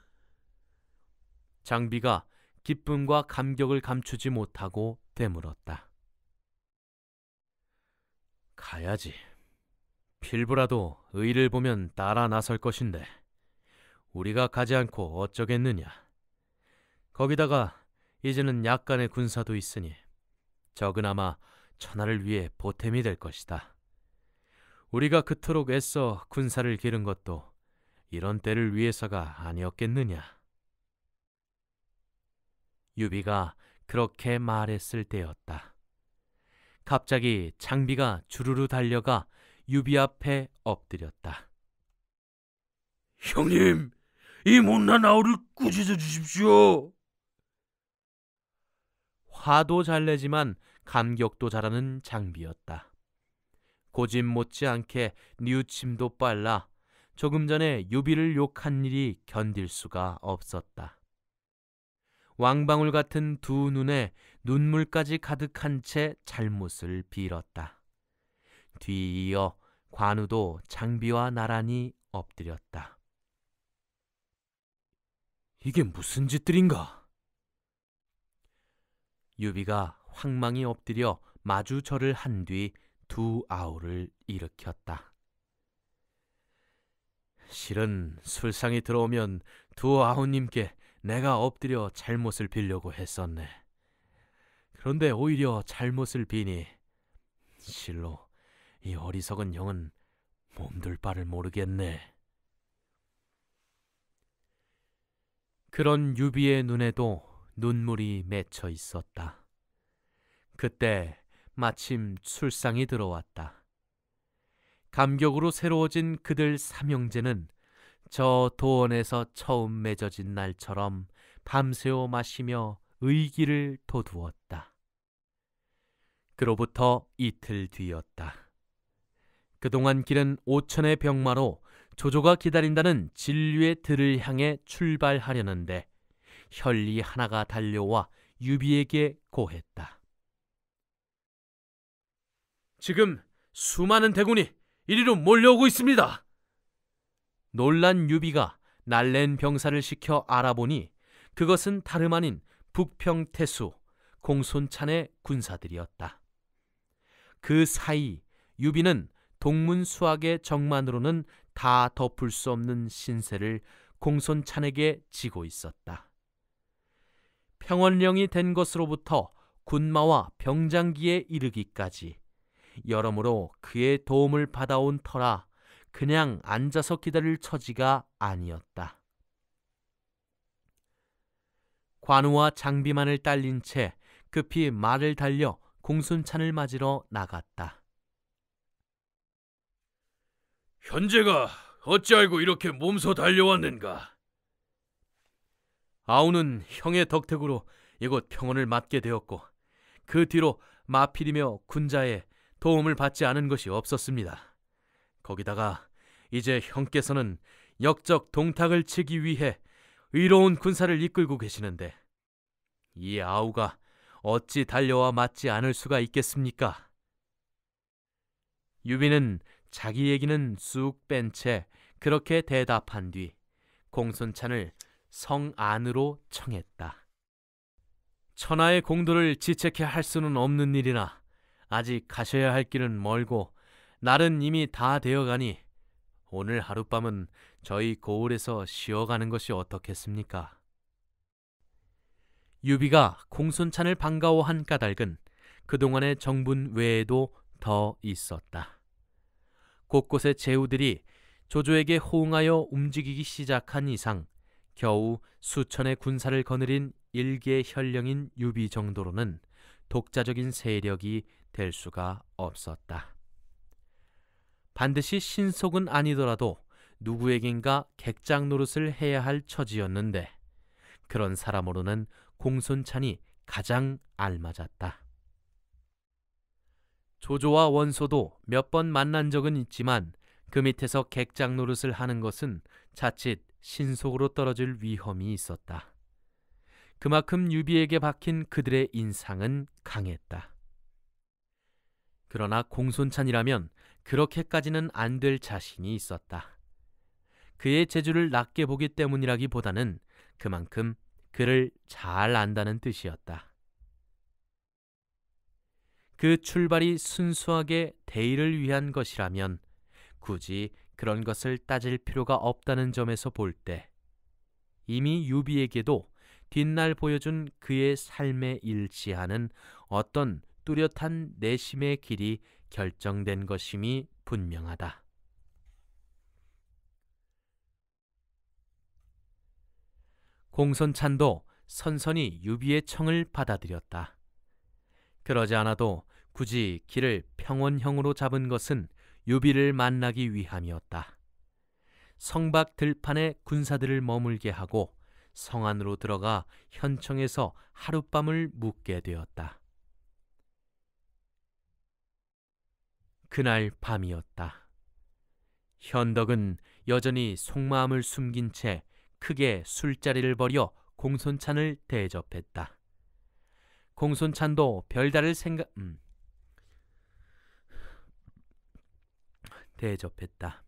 장비가 기쁨과 감격을 감추지 못하고 되물었다. 가야지. 필부라도 의를 보면 따라 나설 것인데 우리가 가지 않고 어쩌겠느냐. 거기다가 이제는 약간의 군사도 있으니 적으나마 천하를 위해 보탬이 될 것이다. 우리가 그토록 애써 군사를 기른 것도 이런 때를 위해서가 아니었겠느냐. 유비가 그렇게 말했을 때였다. 갑자기 장비가 주르르 달려가 유비 앞에 엎드렸다. 형님, 이 못난 아우를 꾸짖어 주십시오. 화도 잘 내지만 감격도 잘하는 장비였다. 고집 못지않게 뉘우침도 빨라 조금 전에 유비를 욕한 일이 견딜 수가 없었다. 왕방울 같은 두 눈에 눈물까지 가득한 채 잘못을 빌었다. 뒤이어 관우도 장비와 나란히 엎드렸다. 이게 무슨 짓들인가? 유비가 황망히 엎드려 마주 절을 한 뒤 두 아우를 일으켰다. 실은 술상이 들어오면 두 아우님께 내가 엎드려 잘못을 빌려고 했었네. 그런데 오히려 잘못을 비니 실로 이 어리석은 형은 몸둘 바를 모르겠네. 그런 유비의 눈에도 눈물이 맺혀 있었다. 그때 마침 술상이 들어왔다. 감격으로 새로워진 그들 삼형제는 저 도원에서 처음 맺어진 날처럼 밤새워 마시며 의기를 돋우었다. 그로부터 이틀 뒤였다. 그동안 길은 5천의 병마로 조조가 기다린다는 진류의 들을 향해 출발하려는데 혈리 하나가 달려와 유비에게 고했다. 지금 수많은 대군이 이리로 몰려오고 있습니다. 놀란 유비가 날랜 병사를 시켜 알아보니 그것은 다름 아닌 북평태수 공손찬의 군사들이었다. 그 사이 유비는 동문수학의 정만으로는 다 덮을 수 없는 신세를 공손찬에게 지고 있었다. 평원령이 된 것으로부터 군마와 병장기에 이르기까지 여러모로 그의 도움을 받아온 터라 그냥 앉아서 기다릴 처지가 아니었다. 관우와 장비만을 딸린 채 급히 말을 달려 공손찬을 맞으러 나갔다. 현재가 어찌 알고 이렇게 몸소 달려왔는가? 아우는 형의 덕택으로 이곳 평원을 맡게 되었고 그 뒤로 마필이며 군자에 도움을 받지 않은 것이 없었습니다. 거기다가 이제 형께서는 역적 동탁을 치기 위해 의로운 군사를 이끌고 계시는데 이 아우가 어찌 달려와 맞지 않을 수가 있겠습니까? 유비는 자기 얘기는 쑥 뺀 채 그렇게 대답한 뒤 공손찬을 성 안으로 청했다. 천하의 공도를 지책해 할 수는 없는 일이나 아직 가셔야 할 길은 멀고 날은 이미 다 되어가니 오늘 하룻밤은 저희 고을에서 쉬어가는 것이 어떻겠습니까? 유비가 공손찬을 반가워한 까닭은 그동안의 정분 외에도 더 있었다. 곳곳의 제후들이 조조에게 호응하여 움직이기 시작한 이상 겨우 수천의 군사를 거느린 일개 현령인 유비 정도로는 독자적인 세력이 될 수가 없었다. 반드시 신속은 아니더라도 누구에겐가 객장 노릇을 해야 할 처지였는데 그런 사람으로는 공손찬이 가장 알맞았다. 조조와 원소도 몇 번 만난 적은 있지만 그 밑에서 객장 노릇을 하는 것은 자칫 신속으로 떨어질 위험이 있었다. 그만큼 유비에게 박힌 그들의 인상은 강했다. 그러나 공손찬이라면 그렇게까지는 안 될 자신이 있었다. 그의 재주를 낮게 보기 때문이라기보다는 그만큼 그를 잘 안다는 뜻이었다. 그 출발이 순수하게 대의를 위한 것이라면 굳이 그런 것을 따질 필요가 없다는 점에서 볼 때 이미 유비에게도 뒷날 보여준 그의 삶에 일치하는 어떤 뚜렷한 내심의 길이 결정된 것임이 분명하다. 공손찬도 선선히 유비의 청을 받아들였다. 그러지 않아도 굳이 길을 평원형으로 잡은 것은 유비를 만나기 위함이었다. 성박 들판에 군사들을 머물게 하고 성 안으로 들어가 현청에서 하룻밤을 묵게 되었다. 그날 밤이었다. 현덕은 여전히 속마음을 숨긴 채 크게 술자리를 벌여 공손찬을 대접했다. 공손찬도 별다를 대접했다.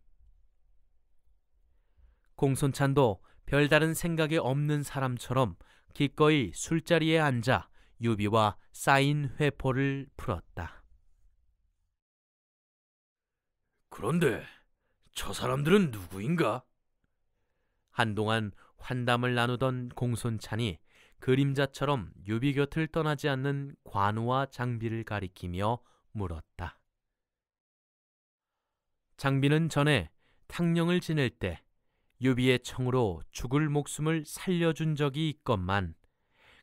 공손찬도 별다른 생각이 없는 사람처럼 기꺼이 술자리에 앉아 유비와 쌓인 회포를 풀었다. 그런데 저 사람들은 누구인가? 한동안 환담을 나누던 공손찬이 그림자처럼 유비 곁을 떠나지 않는 관우와 장비를 가리키며 물었다. 장비는 전에 탕령을 지낼 때 유비의 청으로 죽을 목숨을 살려준 적이 있건만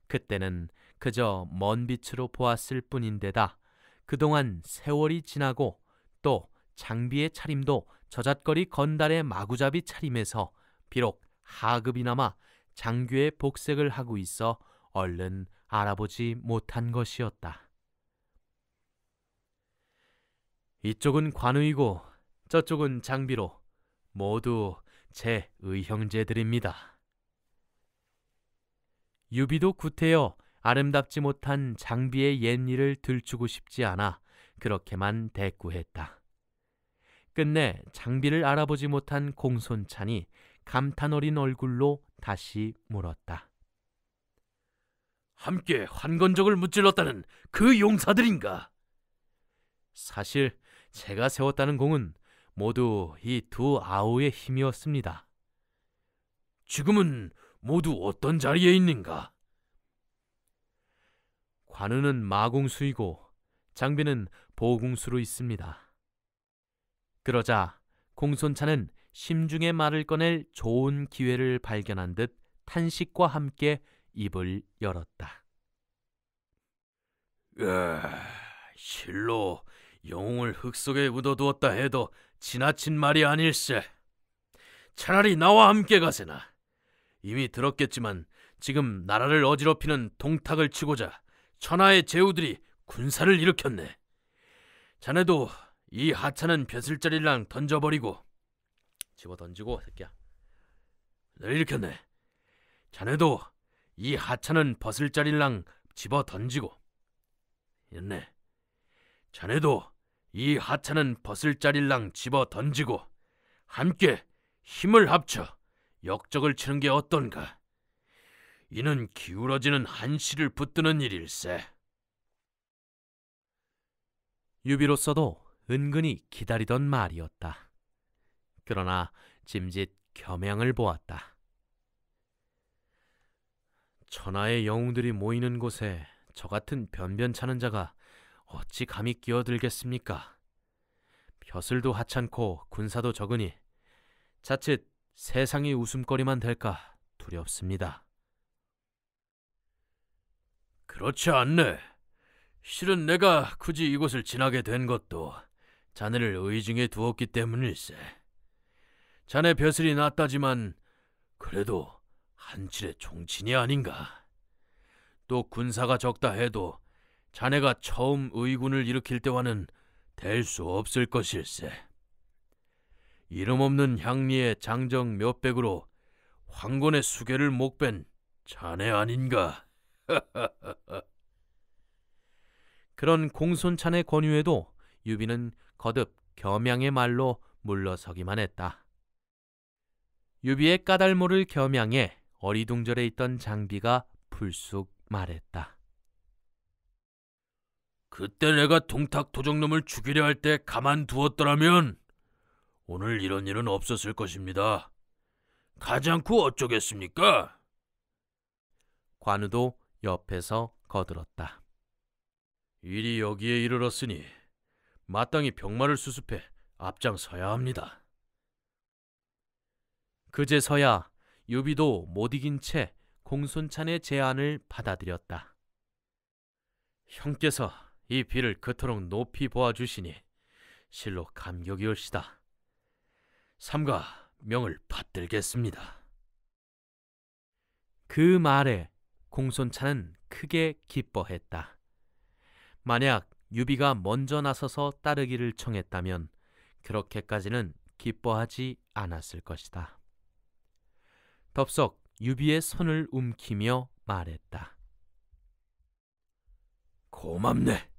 그때는 그저 먼 빛으로 보았을 뿐인데다 그동안 세월이 지나고 또 장비의 차림도 저잣거리 건달의 마구잡이 차림에서 비록 하급이나마 장교의 복색을 하고 있어 얼른 알아보지 못한 것이었다. 이쪽은 관우이고 저쪽은 장비로 모두 제 의형제들입니다. 유비도 구태여 아름답지 못한 장비의 옛일을 들추고 싶지 않아 그렇게만 대꾸했다. 끝내 장비를 알아보지 못한 공손찬이 감탄 어린 얼굴로 다시 물었다. 함께 환건적을 무찔렀다는 그 용사들인가? 사실 제가 세웠다는 공은 모두 이 두 아우의 힘이었습니다. 지금은 모두 어떤 자리에 있는가? 관우는 마궁수이고 장비는 보궁수로 있습니다. 그러자 공손찬은 심중의 말을 꺼낼 좋은 기회를 발견한 듯 탄식과 함께 입을 열었다. 실로 영웅을 흙 속에 묻어두었다 해도 지나친 말이 아닐세. 차라리 나와 함께 가세나. 이미 들었겠지만 지금 나라를 어지럽히는 동탁을 치고자 천하의 제후들이 군사를 일으켰네. 자네도 이 하찮은 벼슬자리랑 던져버리고 집어던지고 새끼야 일으켰네. 자네도 이 하찮은 버슬자리랑 집어던지고 있네. 자네도 이 하찮은 버슬자리랑 집어던지고 함께 힘을 합쳐 역적을 치는 게 어떤가. 이는 기울어지는 한시를 붙드는 일일세. 유비로서도 은근히 기다리던 말이었다. 그러나 짐짓 겸양을 보았다. 천하의 영웅들이 모이는 곳에 저 같은 변변찮은 자가 어찌 감히 끼어들겠습니까? 벼슬도 하찮고 군사도 적으니 자칫 세상이 웃음거리만 될까 두렵습니다. 그렇지 않네. 실은 내가 굳이 이곳을 지나게 된 것도 자네를 의중에 두었기 때문일세. 자네 벼슬이 낮다지만 그래도 한칠의 종친이 아닌가. 또 군사가 적다 해도 자네가 처음 의군을 일으킬 때와는 될 수 없을 것일세. 이름 없는 향리의 장정 몇백으로 황건의 수계를 목벤 자네 아닌가? 그런 공손찬의 권유에도 유비는 거듭 겸양의 말로 물러서기만 했다. 유비의 까닭모를 겸양해 어리둥절해 있던 장비가 불쑥 말했다. 그때 내가 동탁 도적놈을 죽이려 할 때 가만두었더라면 오늘 이런 일은 없었을 것입니다. 가지 않고 어쩌겠습니까? 관우도 옆에서 거들었다. 일이 여기에 이르렀으니 마땅히 병마를 수습해 앞장서야 합니다. 그제서야 유비도 못 이긴 채 공손찬의 제안을 받아들였다. 형께서 이 비를 그토록 높이 보아주시니 실로 감격이올시다. 삼가 명을 받들겠습니다. 그 말에 공손찬은 크게 기뻐했다. 만약 유비가 먼저 나서서 따르기를 청했다면 그렇게까지는 기뻐하지 않았을 것이다. 덥석 유비의 손을 움키며 말했다. 고맙네.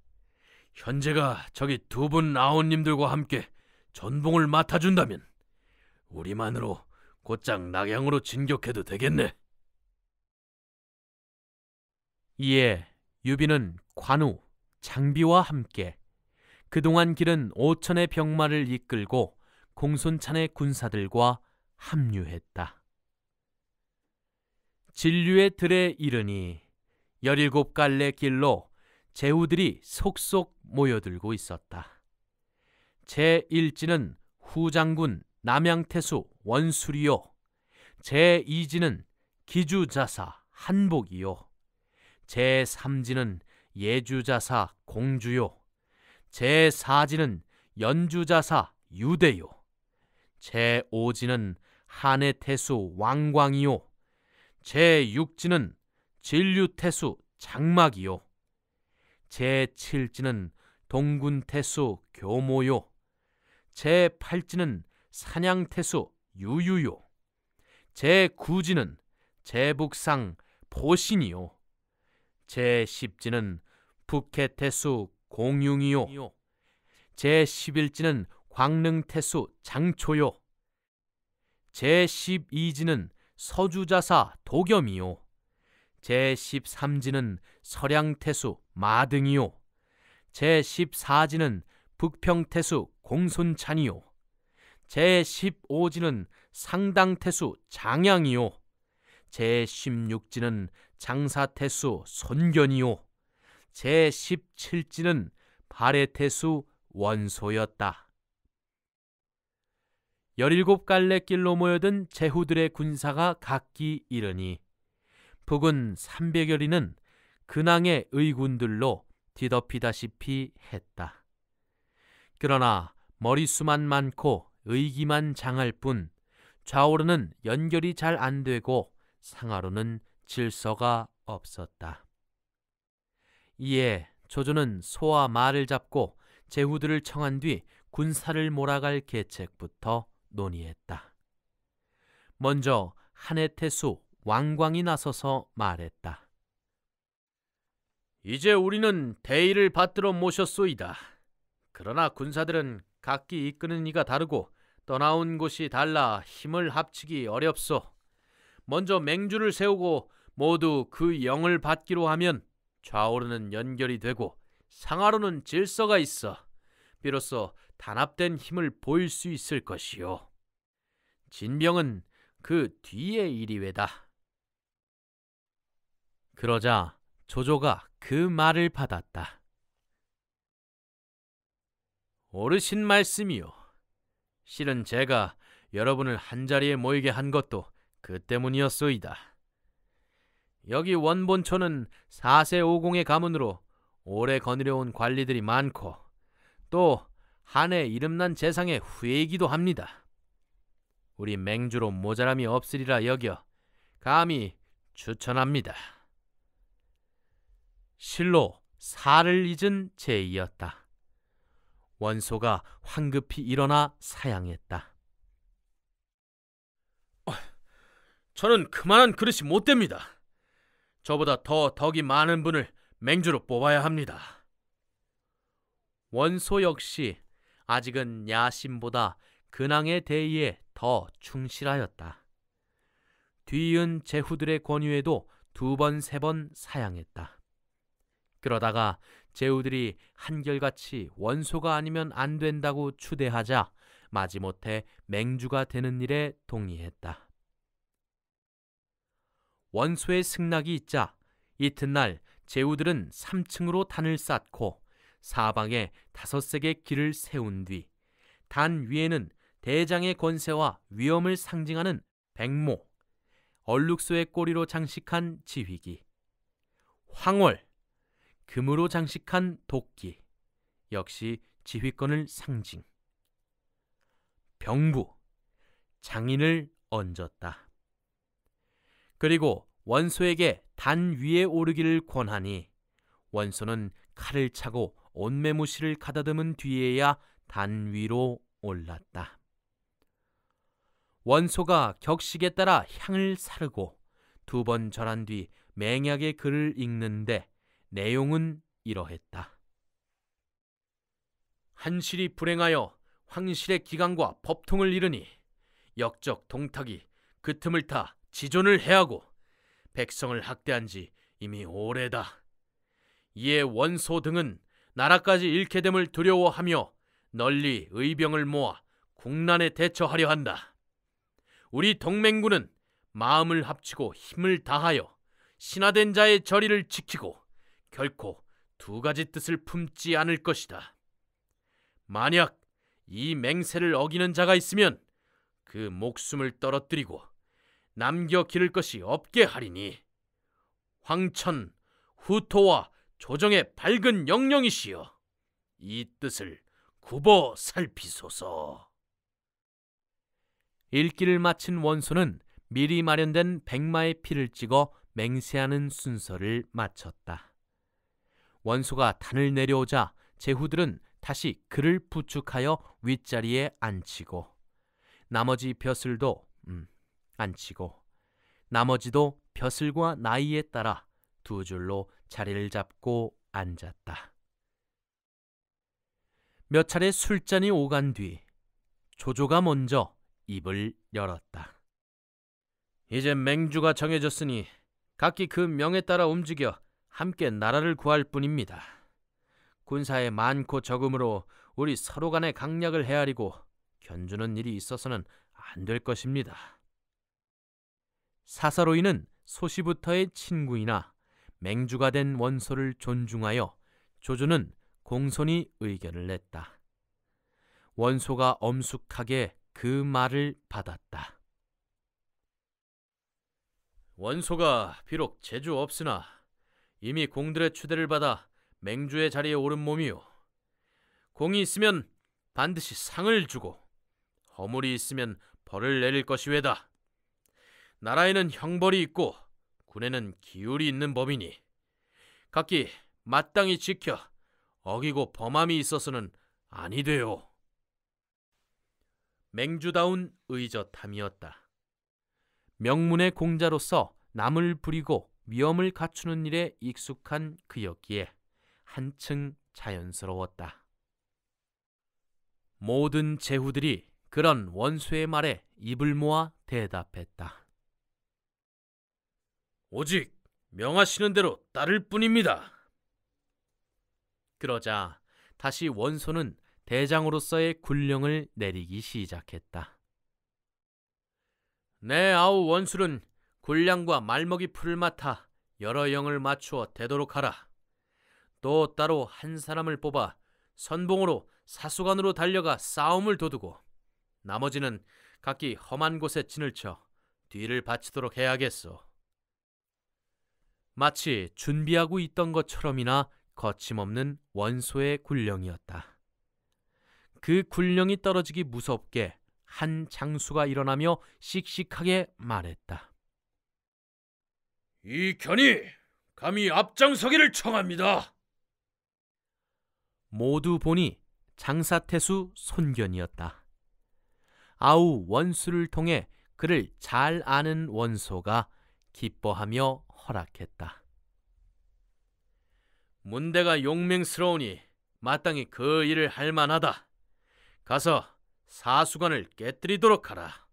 현재가 저기 두 분 아웃님들과 함께 전봉을 맡아준다면 우리만으로 곧장 낙양으로 진격해도 되겠네. 이에 유비는 관우, 장비와 함께 그동안 기른 5천의 병마를 이끌고 공손찬의 군사들과 합류했다. 진류의 들에 이르니 17갈래 길로 제후들이 속속 모여들고 있었다. 제1지는 후장군 남양태수 원술이요, 제2지는 기주자사 한복이요, 제3지는 예주자사 공주요, 제4지는 연주자사 유대요, 제5지는 한해태수 왕광이요, 제6지는 진류태수 장막이요, 제7지는 동군태수 교모요, 제8지는 산양태수 유유요, 제9지는 제북상 보신이요, 제10지는 북해태수 공융이요, 제11지는 광릉태수 장초요, 제12지는 서주자사 도겸이요, 제13지는 서량태수 마등이요, 제14지는 북평태수 공손찬이요, 제15지는 상당태수 장양이요, 제16지는 장사태수 손견이요, 제17지는 발해태수 원소였다. 17갈래 길로 모여든 제후들의 군사가 각기 이르니 북은 300여리는 근황의 의군들로 뒤덮이다시피 했다. 그러나 머리수만 많고 의기만 장할 뿐 좌우로는 연결이 잘 안 되고 상하로는 질서가 없었다. 이에 조조는 소와 말을 잡고 제후들을 청한 뒤 군사를 몰아갈 계책부터 논의했다. 먼저 한해태수 왕광이 나서서 말했다. 이제 우리는 대의를 받들어 모셨소이다. 그러나 군사들은 각기 이끄는 이가 다르고 떠나온 곳이 달라 힘을 합치기 어렵소. 먼저 맹주를 세우고 모두 그 영을 받기로 하면 좌우로는 연결이 되고 상하로는 질서가 있어 비로소 단합된 힘을 보일 수 있을 것이요. 진병은 그 뒤의 일이외다. 그러자 조조가 그 말을 받았다. 어르신 말씀이요. 실은 제가 여러분을 한자리에 모이게 한 것도 그 때문이었소이다. 여기 원본초는 4세 5공의 가문으로 오래 거느려온 관리들이 많고 또 한해 이름난 재상의 후예이기도 합니다. 우리 맹주로 모자람이 없으리라 여겨 감히 추천합니다. 실로 살을 잊은 제이였다. 원소가 황급히 일어나 사양했다. 저는 그만한 그릇이 못 됩니다. 저보다 더 덕이 많은 분을 맹주로 뽑아야 합니다. 원소 역시 아직은 야심보다 근황의 대의에 더 충실하였다. 뒤이은 제후들의 권유에도 2번, 3번 사양했다. 그러다가 제후들이 한결같이 원소가 아니면 안 된다고 추대하자 마지못해 맹주가 되는 일에 동의했다. 원소의 승낙이 있자 이튿날 제후들은 3층으로 단을 쌓고 사방에 5색의 길을 세운 뒤 단 위에는 대장의 권세와 위엄을 상징하는 백모, 얼룩소의 꼬리로 장식한 지휘기, 황월, 금으로 장식한 도끼, 역시 지휘권을 상징, 병부, 장인을 얹었다. 그리고 원소에게 단 위에 오르기를 권하니 원소는 칼을 차고 온매무실을 가다듬은 뒤에야 단 위로 올랐다. 원소가 격식에 따라 향을 사르고 2번 절한 뒤 맹약의 글을 읽는데 내용은 이러했다. 한실이 불행하여 황실의 기강과 법통을 이르니 역적 동탁이 그 틈을 타 지존을 해하고 백성을 학대한 지 이미 오래다. 이에 원소 등은 나라까지 잃게 됨을 두려워하며 널리 의병을 모아 국난에 대처하려 한다. 우리 동맹군은 마음을 합치고 힘을 다하여 신하된 자의 저리를 지키고 결코 2가지 뜻을 품지 않을 것이다. 만약 이 맹세를 어기는 자가 있으면 그 목숨을 떨어뜨리고 남겨 기를 것이 없게 하리니 황천, 후토와 조정의 밝은 영령이시여 이 뜻을 굽어 살피소서. 읽기를 마친 원소는 미리 마련된 백마의 피를 찍어 맹세하는 순서를 마쳤다. 원소가 단을 내려오자 제후들은 다시 그를 부축하여 윗자리에 앉히고 나머지 벼슬도 앉히고 나머지도 벼슬과 나이에 따라 2줄로 자리를 잡고 앉았다. 몇 차례 술잔이 오간 뒤 조조가 먼저 입을 열었다. 이제 맹주가 정해졌으니 각기 그 명에 따라 움직여 함께 나라를 구할 뿐입니다. 군사의 많고 적음으로 우리 서로 간의 강약을 헤아리고 견주는 일이 있어서는 안 될 것입니다. 사사로이는 소시부터의 친구이나 맹주가 된 원소를 존중하여 조조는 공손히 의견을 냈다. 원소가 엄숙하게 그 말을 받았다. 원소가 비록 재주 없으나 이미 공들의 추대를 받아 맹주의 자리에 오른 몸이요. 공이 있으면 반드시 상을 주고 허물이 있으면 벌을 내릴 것이외다. 나라에는 형벌이 있고 군에는 기율이 있는 법이니 각기 마땅히 지켜 어기고 범함이 있어서는 아니 되요. 맹주다운 의젓함이었다. 명문의 공자로서 남을 부리고 위엄을 갖추는 일에 익숙한 그였기에 한층 자연스러웠다. 모든 제후들이 그런 원소의 말에 입을 모아 대답했다. 오직 명하시는 대로 따를 뿐입니다. 그러자 다시 원소는 대장으로서의 군령을 내리기 시작했다. 내 아우 원술은 군량과 말먹이 풀을 맡아 여러 영을 맞추어 되도록 하라. 또 따로 한 사람을 뽑아 선봉으로 사수관으로 달려가 싸움을 도두고 나머지는 각기 험한 곳에 진을 쳐 뒤를 바치도록 해야겠소. 마치 준비하고 있던 것처럼이나 거침없는 원소의 군령이었다. 그 군령이 떨어지기 무섭게 한 장수가 일어나며 씩씩하게 말했다. 이 견이 감히 앞장서기를 청합니다. 모두 보니 장사태수 손견이었다. 아우 원수를 통해 그를 잘 아는 원소가 기뻐하며 허락했다. 문대가 용맹스러우니 마땅히 그 일을 할 만하다. 가서 사수관을 깨뜨리도록 하라.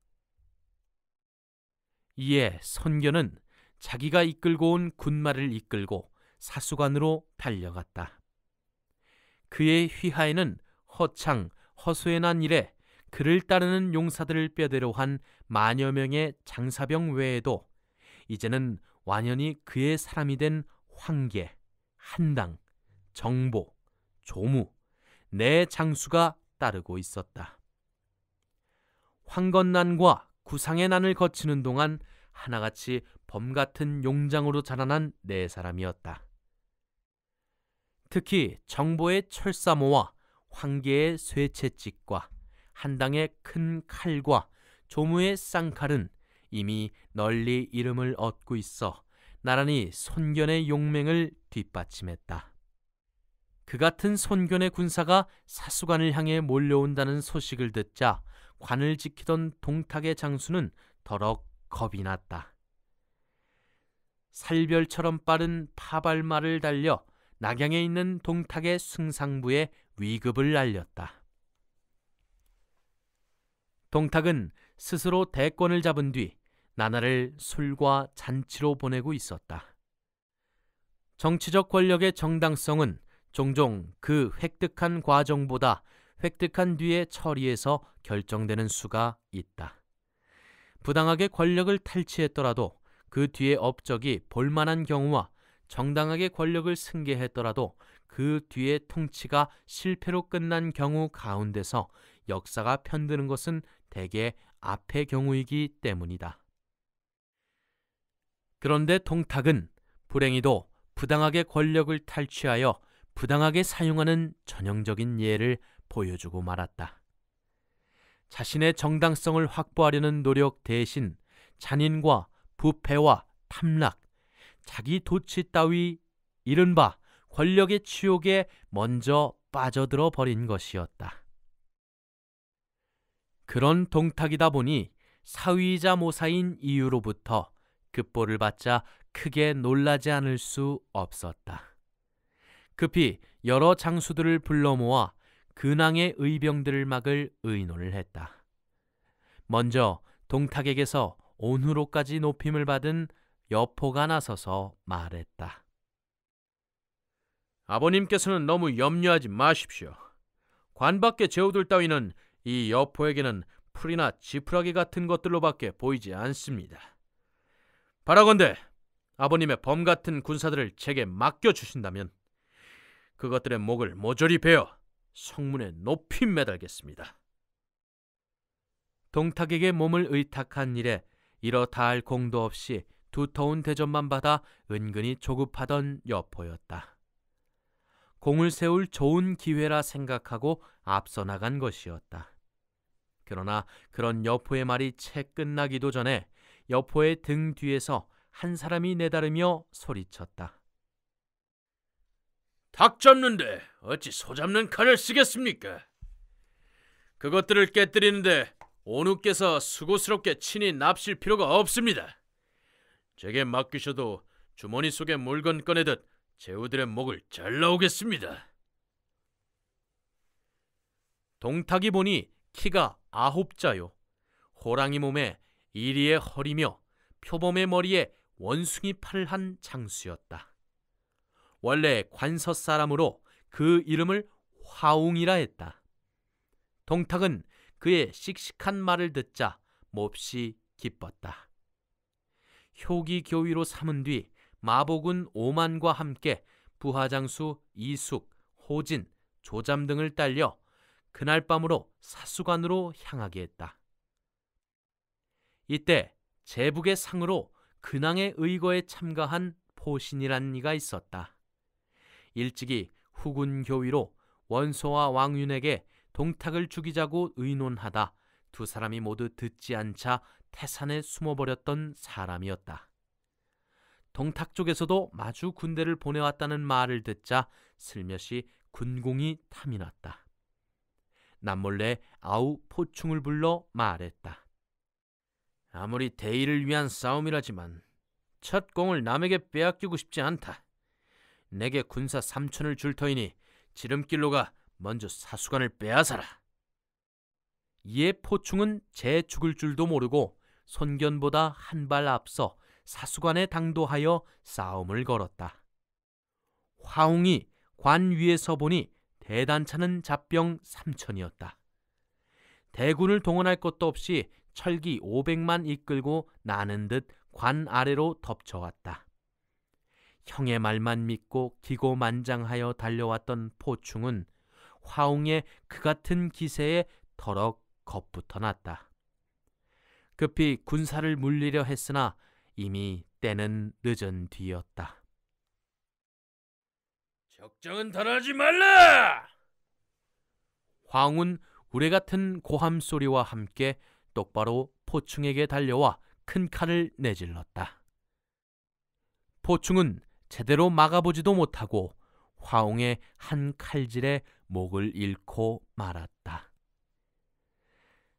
이에 손견은 자기가 이끌고 온 군마를 이끌고 사수관으로 달려갔다. 그의 휘하에는 허창, 허수에 난 일에 그를 따르는 용사들을 뼈대로 한 만여 명의 장사병 외에도 이제는 완연히 그의 사람이 된 황계, 한당, 정보, 조무, 네 장수가 따르고 있었다. 황건난과 구상의 난을 거치는 동안 하나같이 범같은 용장으로 자라난 네 사람이었다. 특히 정보의 철사모와 황계의 쇠채찍과 한당의 큰 칼과 조무의 쌍칼은 이미 널리 이름을 얻고 있어 나란히 손견의 용맹을 뒷받침했다. 그 같은 손견의 군사가 사수관을 향해 몰려온다는 소식을 듣자 관을 지키던 동탁의 장수는 더럭 겁이 났다. 살별처럼 빠른 파발말을 달려 낙양에 있는 동탁의 승상부에 위급을 알렸다. 동탁은 스스로 대권을 잡은 뒤 나날을 술과 잔치로 보내고 있었다. 정치적 권력의 정당성은 종종 그 획득한 과정보다 획득한 뒤의 처리에서 결정되는 수가 있다. 부당하게 권력을 탈취했더라도 그 뒤의 업적이 볼만한 경우와 정당하게 권력을 승계했더라도 그 뒤의 통치가 실패로 끝난 경우 가운데서 역사가 편드는 것은 대개 앞의 경우이기 때문이다. 그런데 동탁은 불행히도 부당하게 권력을 탈취하여 부당하게 사용하는 전형적인 예를 보여주고 말았다. 자신의 정당성을 확보하려는 노력 대신 잔인과 부패와 탐락, 자기 도취 따위 이른바 권력의 치욕에 먼저 빠져들어 버린 것이었다. 그런 동탁이다 보니 사위이자 모사인 이유로부터 급보를 받자 크게 놀라지 않을 수 없었다. 급히 여러 장수들을 불러 모아 근황의 의병들을 막을 의논을 했다. 먼저 동탁에게서 온후로까지 높임을 받은 여포가 나서서 말했다. 아버님께서는 너무 염려하지 마십시오. 관밖의 제후들 따위는 이 여포에게는 풀이나 지푸라기 같은 것들로밖에 보이지 않습니다. 바라건대 아버님의 범 같은 군사들을 제게 맡겨주신다면 그것들의 목을 모조리 베어 성문에 높이 매달겠습니다. 동탁에게 몸을 의탁한 일에 이렇다 할 공도 없이 두터운 대접만 받아 은근히 조급하던 여포였다. 공을 세울 좋은 기회라 생각하고 앞서 나간 것이었다. 그러나 그런 여포의 말이 채 끝나기도 전에 여포의 등 뒤에서 한 사람이 내다르며 소리쳤다. 닭 잡는데 어찌 소 잡는 칼을 쓰겠습니까? 그것들을 깨뜨리는데 오누께서 수고스럽게 친히 납실 필요가 없습니다. 제게 맡기셔도 주머니 속에 물건 꺼내듯 제후들의 목을 잘라오겠습니다. 동탁이 보니 키가 9자요. 호랑이 몸에 이리의 허리며 표범의 머리에 원숭이 팔을 한 장수였다. 원래 관서 사람으로 그 이름을 화웅이라 했다. 동탁은 그의 씩씩한 말을 듣자 몹시 기뻤다. 효기 교위로 삼은 뒤 마복은 오만과 함께 부하장수 이숙, 호진, 조잠 등을 딸려 그날 밤으로 사수관으로 향하게 했다. 이때 제북의 상으로 근황의 의거에 참가한 포신이란 이가 있었다. 일찍이 후군 교위로 원소와 왕윤에게 동탁을 죽이자고 의논하다 두 사람이 모두 듣지 않자 태산에 숨어버렸던 사람이었다. 동탁 쪽에서도 마주 군대를 보내왔다는 말을 듣자 슬며시 군공이 탐이 났다. 남몰래 아우 포충을 불러 말했다. 아무리 대의를 위한 싸움이라지만 첫 공을 남에게 빼앗기고 싶지 않다. 내게 군사 3천을 줄 터이니 지름길로 가 먼저 사수관을 빼앗아라. 이에 포충은 제 죽을 줄도 모르고 손견보다 한 발 앞서 사수관에 당도하여 싸움을 걸었다. 화웅이 관 위에서 보니 대단차는 잡병 3천이었다. 대군을 동원할 것도 없이 철기 500만 이끌고 나는 듯 관 아래로 덮쳐왔다. 형의 말만 믿고 기고만장하여 달려왔던 포충은 화웅의 그 같은 기세에 더럭 겁부터 났다. 급히 군사를 물리려 했으나 이미 때는 늦은 뒤였다. 적장은 달하지 말라! 화웅은 우레 같은 고함 소리와 함께 똑바로 포충에게 달려와 큰 칼을 내질렀다. 포충은 제대로 막아보지도 못하고 화웅의 한 칼질에 목을 잃고 말았다.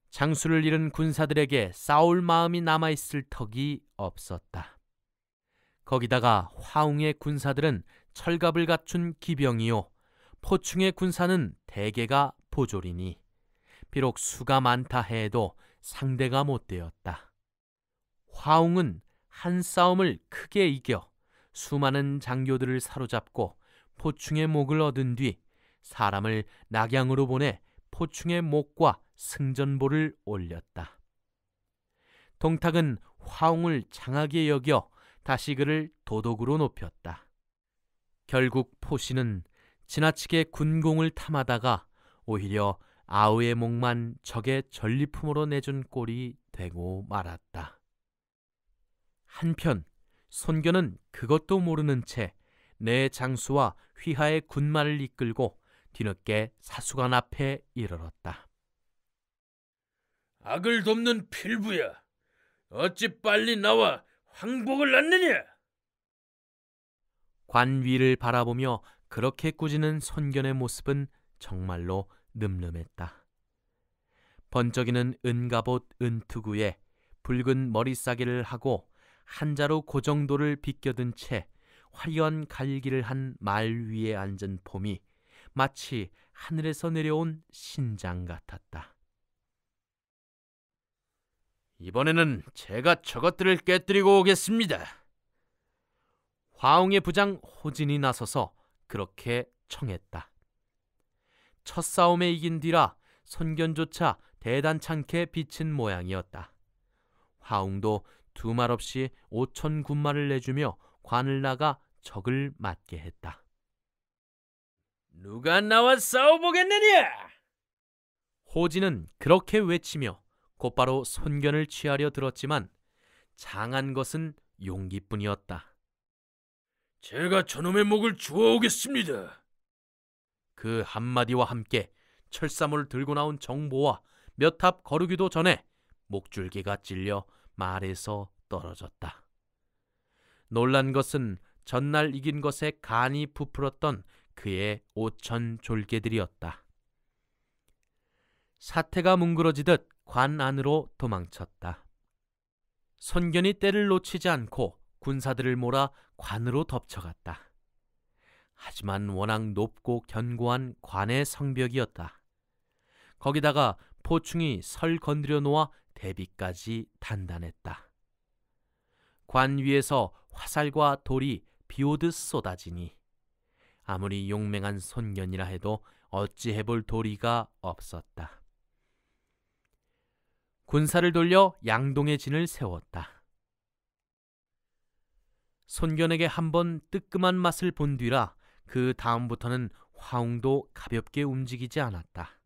장수를 잃은 군사들에게 싸울 마음이 남아있을 턱이 없었다. 거기다가 화웅의 군사들은 철갑을 갖춘 기병이요 포충의 군사는 대개가 보졸이니 비록 수가 많다 해도 상대가 못되었다. 화웅은 한 싸움을 크게 이겨 수많은 장교들을 사로잡고 포충의 목을 얻은 뒤 사람을 낙양으로 보내 포충의 목과 승전보를 올렸다. 동탁은 화웅을 장하게 여겨 다시 그를 도독으로 높였다. 결국 포신은 지나치게 군공을 탐하다가 오히려 아우의 목만 적의 전리품으로 내준 꼴이 되고 말았다. 한편 손견은 그것도 모르는 채 내 장수와 휘하의 군마를 이끌고 뒤늦게 사수관 앞에 이르렀다. 악을 돕는 필부야, 어찌 빨리 나와 황복을 낳느냐? 관 위를 바라보며 그렇게 꾸짖는 손견의 모습은 정말로 늠름했다. 번쩍이는 은갑옷 은투구에 붉은 머리싸개를 하고 한자로 고정도를 비껴든 채 화려한 갈기를 한 말 위에 앉은 폼이 마치 하늘에서 내려온 신장 같았다. 이번에는 제가 저것들을 깨뜨리고 오겠습니다. 화웅의 부장 호진이 나서서 그렇게 청했다. 첫 싸움에 이긴 뒤라 손견조차 대단찮게 비친 모양이었다. 화웅도 두 말 없이 5천 군마를 내주며 관을 나가 적을 맞게 했다. 누가 나와 싸워보겠느냐? 호진은 그렇게 외치며 곧바로 손견을 취하려 들었지만 장한 것은 용기뿐이었다. 제가 저놈의 목을 주워오겠습니다. 그 한마디와 함께 철사물을 들고 나온 정보와 몇 합 거르기도 전에 목줄기가 찔려 말에서 떨어졌다. 놀란 것은 전날 이긴 것에 간이 부풀었던 그의 5천 졸개들이었다. 사태가 뭉그러지듯 관 안으로 도망쳤다. 손견이 때를 놓치지 않고 군사들을 몰아 관으로 덮쳐갔다. 하지만 워낙 높고 견고한 관의 성벽이었다. 거기다가 포충이 설 건드려 놓아 대비까지 단단했다. 관 위에서 화살과 돌이 비오듯 쏟아지니 아무리 용맹한 손견이라 해도 어찌 해볼 도리가 없었다. 군사를 돌려 양동의 진을 세웠다. 손견에게 한번 뜨끔한 맛을 본 뒤라 그 다음부터는 화웅도 가볍게 움직이지 않았다.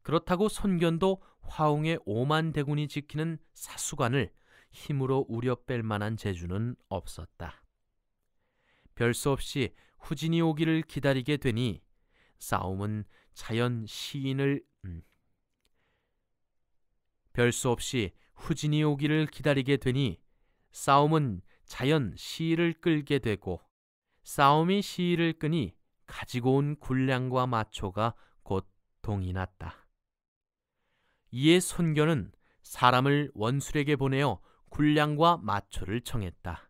그렇다고 손견도 화웅의 5만 대군이 지키는 사수관을 힘으로 우려 뺄 만한 재주는 없었다. 별 수 없이 후진이 오기를 기다리게 되니 싸움은 자연 시인을 싸움은 자연 시위를 끌게 되고 싸움이 시위를 끄니 가지고 온 군량과 마초가 곧 고통이 났다. 이에 손견은 사람을 원술에게 보내어 군량과 마초를 청했다.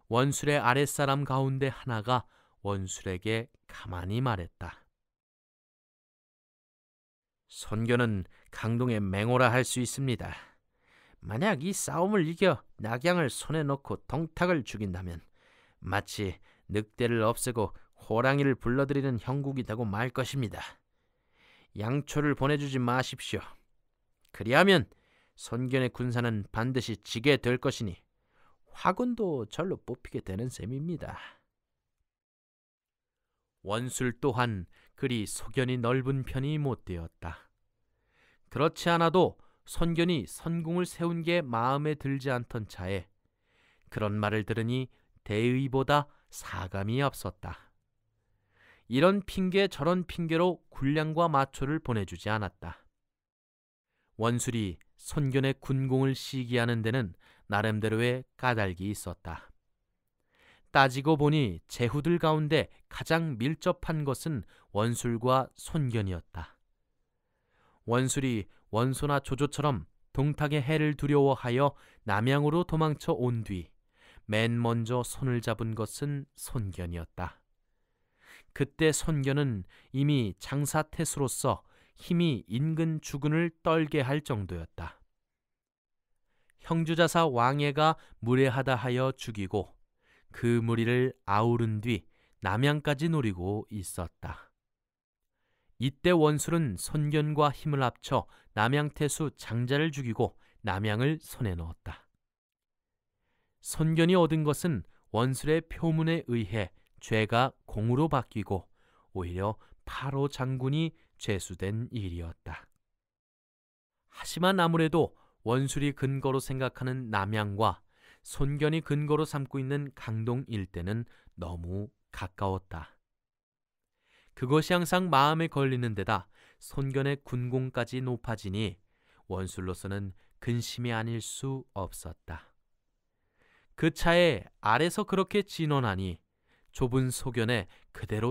원술의 아랫사람 가운데 하나가 원술에게 가만히 말했다. 손견은 강동에 맹호라 할 수 있습니다. 만약 이 싸움을 이겨 낙양을 손에 넣고 동탁을 죽인다면 마치 늑대를 없애고 호랑이를 불러들이는 형국이라고 말 것입니다. 양초를 보내주지 마십시오. 그리하면 손견의 군사는 반드시 지게 될 것이니 화군도 절로 뽑히게 되는 셈입니다. 원술 또한 그리 소견이 넓은 편이 못되었다. 그렇지 않아도 손견이 선궁을 세운 게 마음에 들지 않던 차에 그런 말을 들으니 대의보다 사감이 앞섰다. 이런 핑계 저런 핑계로 군량과 마초를 보내주지 않았다. 원술이 손견의 군공을 시기하는 데는 나름대로의 까닭이 있었다. 따지고 보니 제후들 가운데 가장 밀접한 것은 원술과 손견이었다. 원술이 원소나 조조처럼 동탁의 해를 두려워하여 남양으로 도망쳐 온 뒤 맨 먼저 손을 잡은 것은 손견이었다. 그때 손견은 이미 장사태수로서 힘이 인근 주군을 떨게 할 정도였다. 형주자사 왕예가 무례하다 하여 죽이고 그 무리를 아우른 뒤 남양까지 노리고 있었다. 이때 원술은 손견과 힘을 합쳐 남양태수 장자를 죽이고 남양을 손에 넣었다. 손견이 얻은 것은 원술의 표문에 의해 죄가 공으로 바뀌고 오히려 파로 장군이 죄수된 일이었다. 하지만 아무래도 원술이 근거로 생각하는 남양과 손견이 근거로 삼고 있는 강동 일대는 너무 가까웠다. 그것이 항상 마음에 걸리는 데다 손견의 군공까지 높아지니 원술로서는 근심이 아닐 수 없었다. 그 차에 아래서 그렇게 진언하니 좁은 소견에 그대로